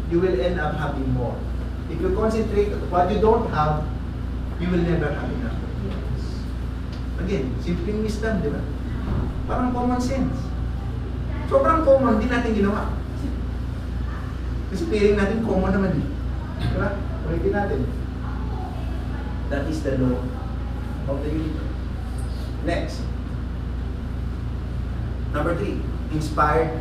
You will end up having more. If you concentrate on what you don't have, you will never have enough. Again, simpleng wisdom, di ba? Parang common sense. Sobrang common, hindi natin ginawa. Kasi feeling natin common naman eh. Di ba? Ulitin natin. That is the law of the universe. Next. Number 3, inspired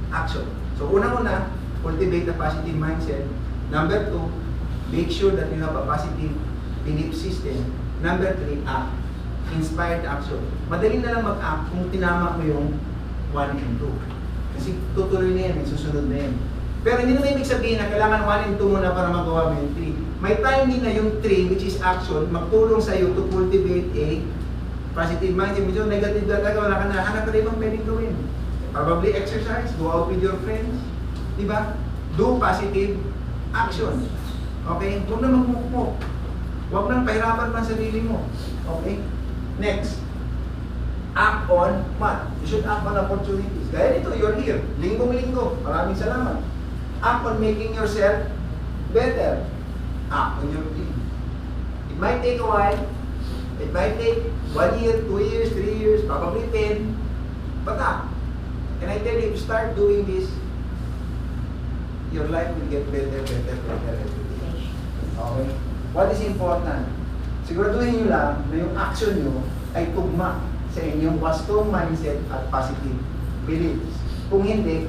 action. So unang-una, cultivate a positive mindset. Number 2, make sure that you have a positive belief system. Number 3, act. Inspired action. Madali na lang mag-act kung tinama mo yung 1 and 2. Kasi tutuloy na yan, susunod na yan. Pero hindi naman ibig sabihin na kailangan 1 and 2 muna para magawa mo yung 3. May time din na yung 3, which is action, magtulong sa iyo to cultivate a positive mindset. Medyo negative talaga, wala ka na. Hanap ka rin bang pwedeng gawin? Probably exercise, go out with your friends. Diba? Do positive action. Okay? Huwag na magmukmok. Huwag nang pahirapan pa ang sarili mo. Okay? Next. Act on what? You should act on opportunities. Gaya nito, you're here. Linggong-linggo. Maraming salamat. Act on making yourself better. Act on your dream. It might take a while. It might take 1 year, 2 years, 3 years, probably 10. But act. And I tell you, if you start doing this, your life will get better every day. Okay? What is important? Siguraduhin nyo lang na yung action nyo ay tugma sa inyong wastong mindset at positive beliefs. Kung hindi,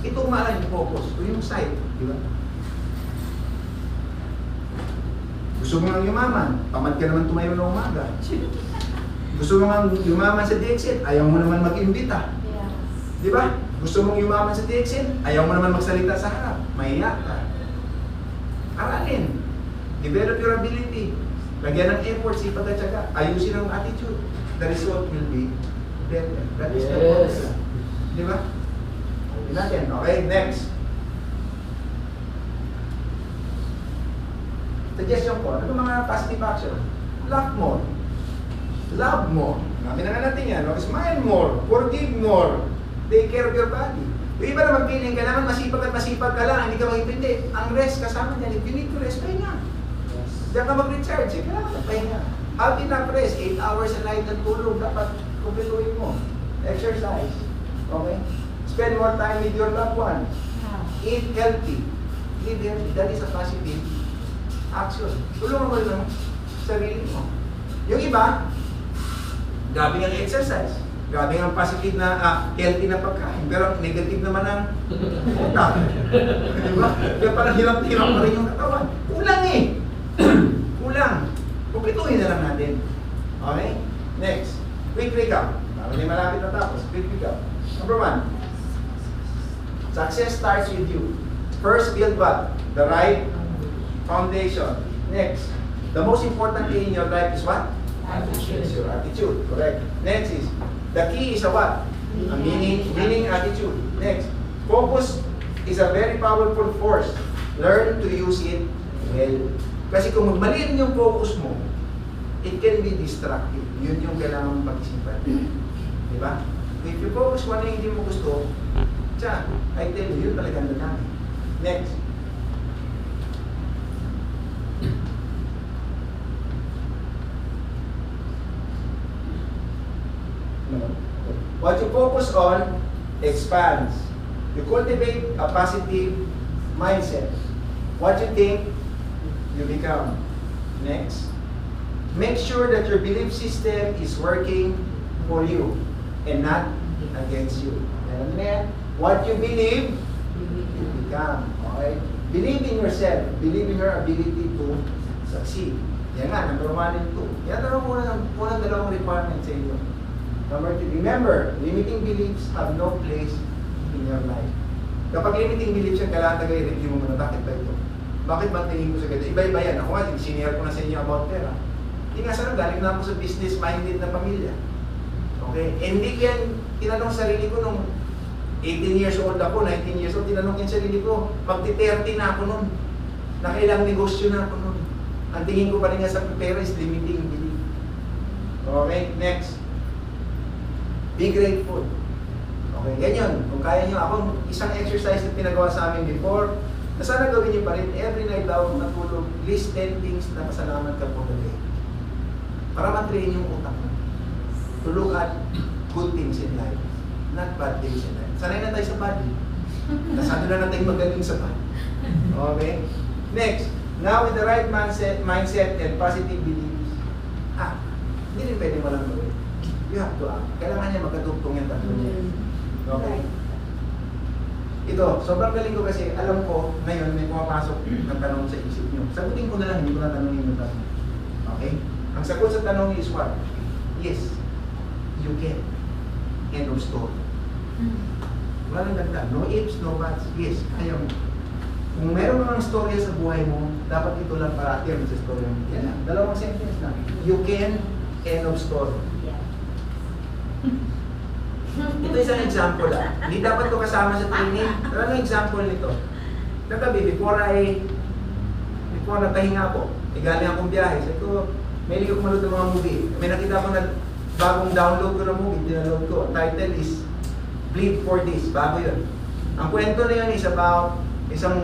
itugma lang yung focus o yung sight. Di ba? Gusto mo nang yumaman, tamad ka naman tumayo ng umaga. Gusto mo nang yumaman sa DXN, ayaw mo naman mag-imbita. Di ba? Gusto mong yumaman sa DXN, ayaw mo naman magsalita sa harap. Mahiya ka. Aralin. Develop your ability. Lagyan ng effort, sipag at syaga. Ayusin ang attitude. The result will be better. That is the formula. Di ba? Okay natin. Okay, next. Suggestion ko, ano mga positive action? Laugh more. Love more. Namin na natin yan. No? Smile more. Forgive more. Take care of your body. Yung iba naman feeling, kailangan masipag at masipag ka lang, hindi ka magpindi. Ang rest kasama niyan, if you need to rest, pahinga. Diyan ka mag-recharge, kailangan na pahinga. Have enough rest, 8 hours a night ng tulog, dapat kumpletuhin mo. Exercise. Okay? Spend more time with your loved ones. Eat healthy. Live healthy. That is a positive action. Tulungan mo lang sarili mo. Yung iba, grabe ang exercise. Grabe ang positive na healthy na pagkain. Pero negative naman ang utak. Diba? Kaya parang hirap-hirap pa rin yung katawan. Kulang eh. Kulang. Kumpletuhin na lang natin. Okay? Next. Quick recap. Hindi malapit na tapos. Quick recap. Number 1. Success starts with you. First, build what? The right foundation. Next. The most important thing in your life is what? Attitude. It's your attitude. Correct. Next is, the key is a what? A meaning attitude. Next. Focus is a very powerful force. Learn to use it well. Kasi kung mali yung focus mo, it can be destructive. Yun yung kailangan mong pag-isipan. Diba? If you focus kung ano yung hindi mo gusto, tiyan, I tell you, yun talagang dadami. Next. What you focus on expands. You cultivate a positive mindset. What you think, you become. Next. Make sure that your belief system is working for you and not against you. And then, what you believe, you become. Okay? Believe in yourself. Believe in your ability to succeed. Yan nga, number 1 and 2. Yan ang unang dalawang requirements sa inyo. Number 3, remember, limiting beliefs have no place in your life. Kapag limiting beliefs yan, kailangan taga-review mo muna, bakit ba ito? Bakit ba tingin ko sa ganito? Iba-iba yan. Ako nga, sinihar ko na sa inyo about pera. Hindi nga sana, galing na ako sa business-minded na pamilya. Okay? Hindi yan, tinanong sarili ko nung 18 years old ako, 19 years old, tinanong yung sarili ko, magti-30 na ako nun. Nakailang negosyo na ako nun. Ang tingin ko pa rin nga sa pera is limiting belief. Okay? Next. Be grateful. Okay, yan yun. Kung kaya nyo, ako, isang exercise na pinagawa sa amin before, na sana gawin nyo pa rin, every night daw matulog, list 10 things na pasalamat ka po today. Para matrain yung utak mo. To look at good things in life, not bad things in life. Sanay na tayo sa bad. Nasano na tayo magaling sa bad. Okay? Next, now with the right mindset and positive beliefs, hindi rin pwede walang gawin. You have to act. Kailangan niya magkatugtong yung tatlo niya. Okay? Ito, sobrang galing ko kasi alam ko ngayon may pumapasok ng tanong sa isip niyo. Sagutin ko na lang, hindi ko na tanongin yung tanong. Okay? Ang sagot sa tanong is what? Yes, you can. End of story. Walang ganda. No ifs, no buts. Yes, kaya mo. Kung meron mga storya sa buhay mo, dapat ito lang parati ang sa storya mo. Yan lang. Dalawang sentence na. You can, end of story. Ito isang example lang. Hindi dapat ito kasama sa training. Pero ano example nito? Nagabi, before nagpahinga ako, galing akong biyahe. Sabi ko, may ligo ko manood ng mga movie. May nakita ko na bagong download ko ng movie, dinaload ko. Title is Bleed for This. Bago yun. Ang kwento na yun is about isang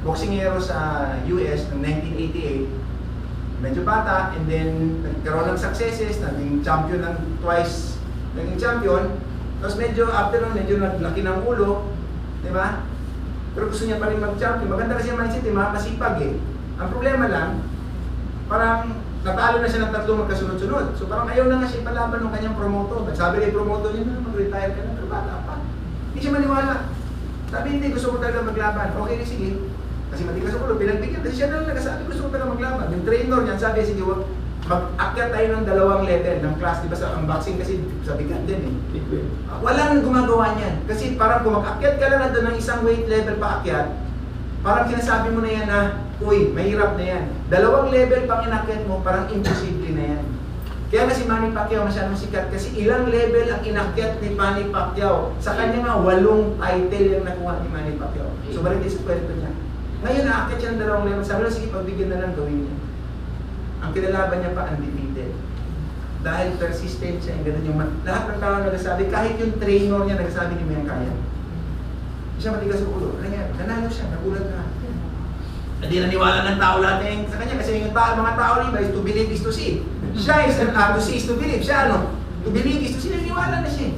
boksingero sa US ng 1988, medyo bata, and then nagkaroon ng successes, naging champion ng twice, naging champion, tapos medyo after nun, medyo naglaki ng ulo, di ba? Pero gusto niya pa rin mag-champion. Maganda kasi ang mindset, makakasipag eh. Ang problema lang, parang natalo na siya ng 3 magkasunod-sunod. So parang ayaw na nga siya palaban ng kanyang promotor. Sabi na yung promotor niya, mag-retire ka na, pero bata pa. Hindi siya maniwala. Sabi, hindi, gusto ko talaga maglaban. Okay, sige. Kasi matigas ang ulo, pinagbigyan. Kasi siya na lang nagsasabi, gusto ko talaga maglaban. Yung trainer niya, sabi, sige, mag-akyat tayo ng 2 level ng class. Diba sa unboxing kasi sa bigat din eh. Walang gumagawa niyan. Kasi parang kung mag-akyat ka lang doon ng isang weight level pa akyat, parang sinasabi mo na yan na, uy, mahirap na yan. 2 level pang inakyat mo, parang imposible na yan. Kaya nga si Manny Pacquiao masyadong sikat kasi ilang level ang inakyat ni Manny Pacquiao. Sa kanya nga, 8 title yung nakuha ni Manny Pacquiao. So, balik din sa kwento niya. Ngayon, naakyat siya ng 2 level. Sabi na, sige, pagbigyan na lang gawin niya. Ang kinalaban niya pa, undefeated. Dahil persistent siya, ganun yung lahat ng tao nagsasabi, kahit yung trainer niya nagsasabi, hindi mo yan kaya. Siya matigas sa ulo. Ano niya? Nanalo siya, nagulat na. Hindi naniwala ng tao lahat sa kanya kasi yung mga tao rin ba is to believe is to see. Siya is to see is to believe. Siya ano? To believe is to see. Naniwala na siya.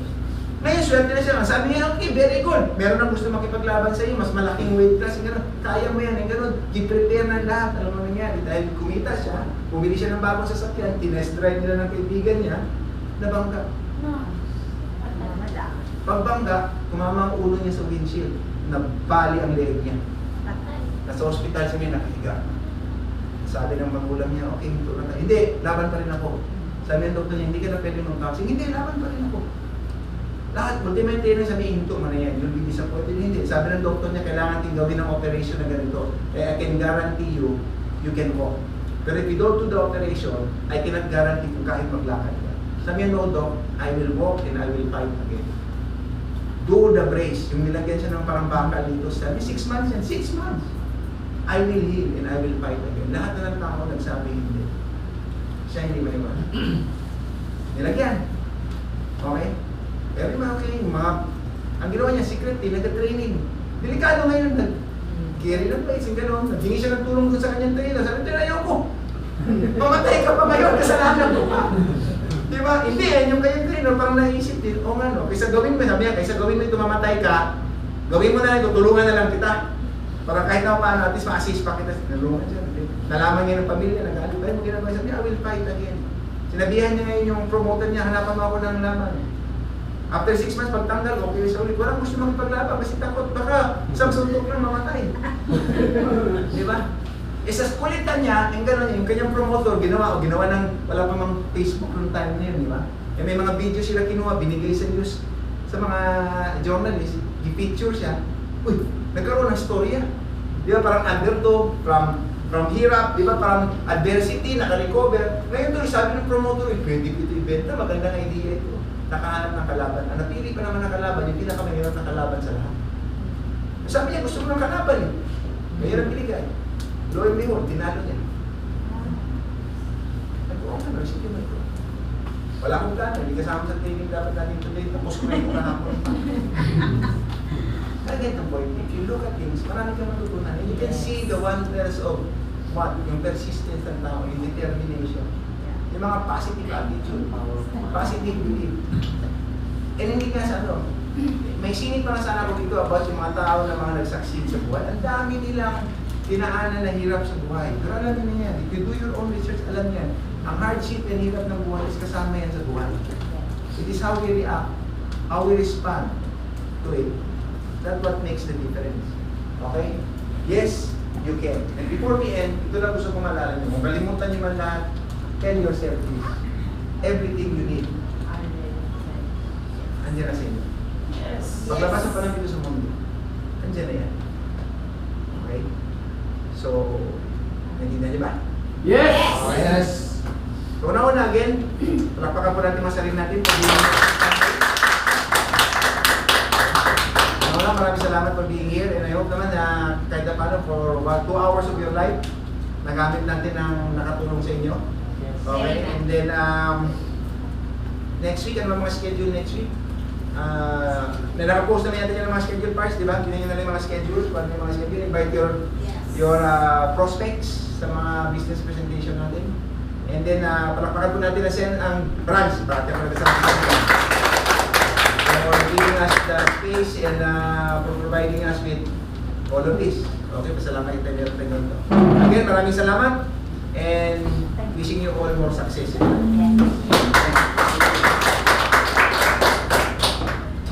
Ngayon, swerte na siya. Sabi niya, okay, very good. Meron nang gusto makipaglaban sa iyo, mas malaking weight class, yung gano'n. Kaya mo yan, yung gano'n. I-prepare na lahat. Alam mo nangyari. Dahil kumita siya, bumili siya ng bagong sasakyan, tinest drive nila ng kaibigan niya, nabangga. Pagbangga, kumama ang ulo niya sa windshield. Nabali ang leg niya. Nasa hospital siya, may nakahiga. Sabi ng magulang niya, okay, ito na tayo. Hindi, laban pa rin ako. Sabi ng doktor niya, hindi ka na pwede mag-boxing. Hindi, laban pa rin ako. Lahat, ultimate trainer sabi, hinto mo na yan. You'll be disappointed. Hindi. Sabi ng doktor niya, kailangan natin gawin ng operation na ganito. I can guarantee you, you can walk. Pero if you don't do the operation, I cannot guarantee kung kahit maglakad ka. Sabi niya, no doc, I will walk and I will fight again. Do the brace. Yung nilagyan siya ng parang bakal dito. Sabi, 6 months yan. 6 months. I will heal and I will fight again. Lahat na ng tao nagsabi hindi. Siya hindi maniwala. Nilagyan. Okay? Pero ang ginawa niya, secret, nag-training. Delikado ngayon, nag-carry ng plates, yung gano'n. Naghingi siya ng tulong doon sa kanyang trainer. Sabi, ayaw ko. Mamatay ka pa ngayon, kasalanan ko pa. Di ba? Hindi, yung kanyang trainer, parang naisip din, o nga no, kaysa gawin mo, sabi niya, kaysa gawin mo ito mamatay ka, gawin mo na ito, tulungan na lang kita. Para kahit na paano, at least ma-assist pa kita. Nalungan siya. Nalaman niya ng pamilya, nag-alip. Ay, mo ginagawa. Sabi niya, I will fight again. Sinabihan niya ngayon yung promoter niya, hanapan mo ako ng laman. After 6 months, pagtanggal, okay siya ulit. Walang gusto makipaglaban kasi takot. Baka isang suntok lang mamatay. Di ba? E sa kulitan niya, yung gano'n, yung kanyang promotor, ginawa ng, wala pa mang Facebook noong time na yun, di ba? E may mga video sila kinuha, binigay sa news, sa mga journalist, i-picture siya. Uy, nagkaroon ng storya. Di ba parang underdog, from hirap, di ba parang adversity, naka-recover. Ngayon doon, sabi ng promotor, pwede ko ito ibenta, magandang idea ito. Nakahanap ng kalaban. Ang napili pa naman ng kalaban, yung pinakamahirap na kalaban sa lahat. Sabi niya, gusto mo ng kalaban eh. Mahirap binigay. Lo and behold, tinalo niya. Nag-uong na, sige mo ito. Wala akong plano, hindi kasama sa training dapat natin today, tapos ko na ito kahapon. Again, the point, if you look at things, marami kang matutunan. And you can see the wonders of what? Yung persistence ng tao, yung determination. Yung mga positive attitude, positive belief. And hindi nga sa ano, may sinit pa na sana ako dito about yung mga tao na mga nag-succeed sa buhay. Ang dami nilang dinaanan na hirap sa buhay. Pero alam niyo yan, if you do your own research, alam yan, ang hardship and hirap ng buhay is kasama yan sa buhay. It is how we react, how we respond to it. That's what makes the difference. Okay? Yes, you can. And before we end, ito lang gusto kong malala nyo. Kung kalimutan nyo man lahat, tell yourself this. Everything you need. Andiyan na sa inyo. Yes. Paglabas pa lang dito sa mundo. Andiyan na yan. Okay? So, nandito niyo ba? Yes! Okay. Yes! So, una again, palakpakan po natin mga sarili natin. Maraming salamat for being here, and I hope naman na kahit na paano for about 2 hours of your life, nagamit natin ng nakatulong sa inyo. Okay? And then, next week, ano mga schedule next week? nakapost na natin yung mga schedule parts, di ba? Ginanyan na lang yung mga schedules, paano yung mga schedule, invite Yes. your prospects sa mga business presentation natin. And then, palakpakan po natin na send ang branch, para for giving us the space and for providing us with all of this. Okay, pasalamat kita meron tayo nito. Again, maraming salamat and wishing you all more success. Yes. Thank you.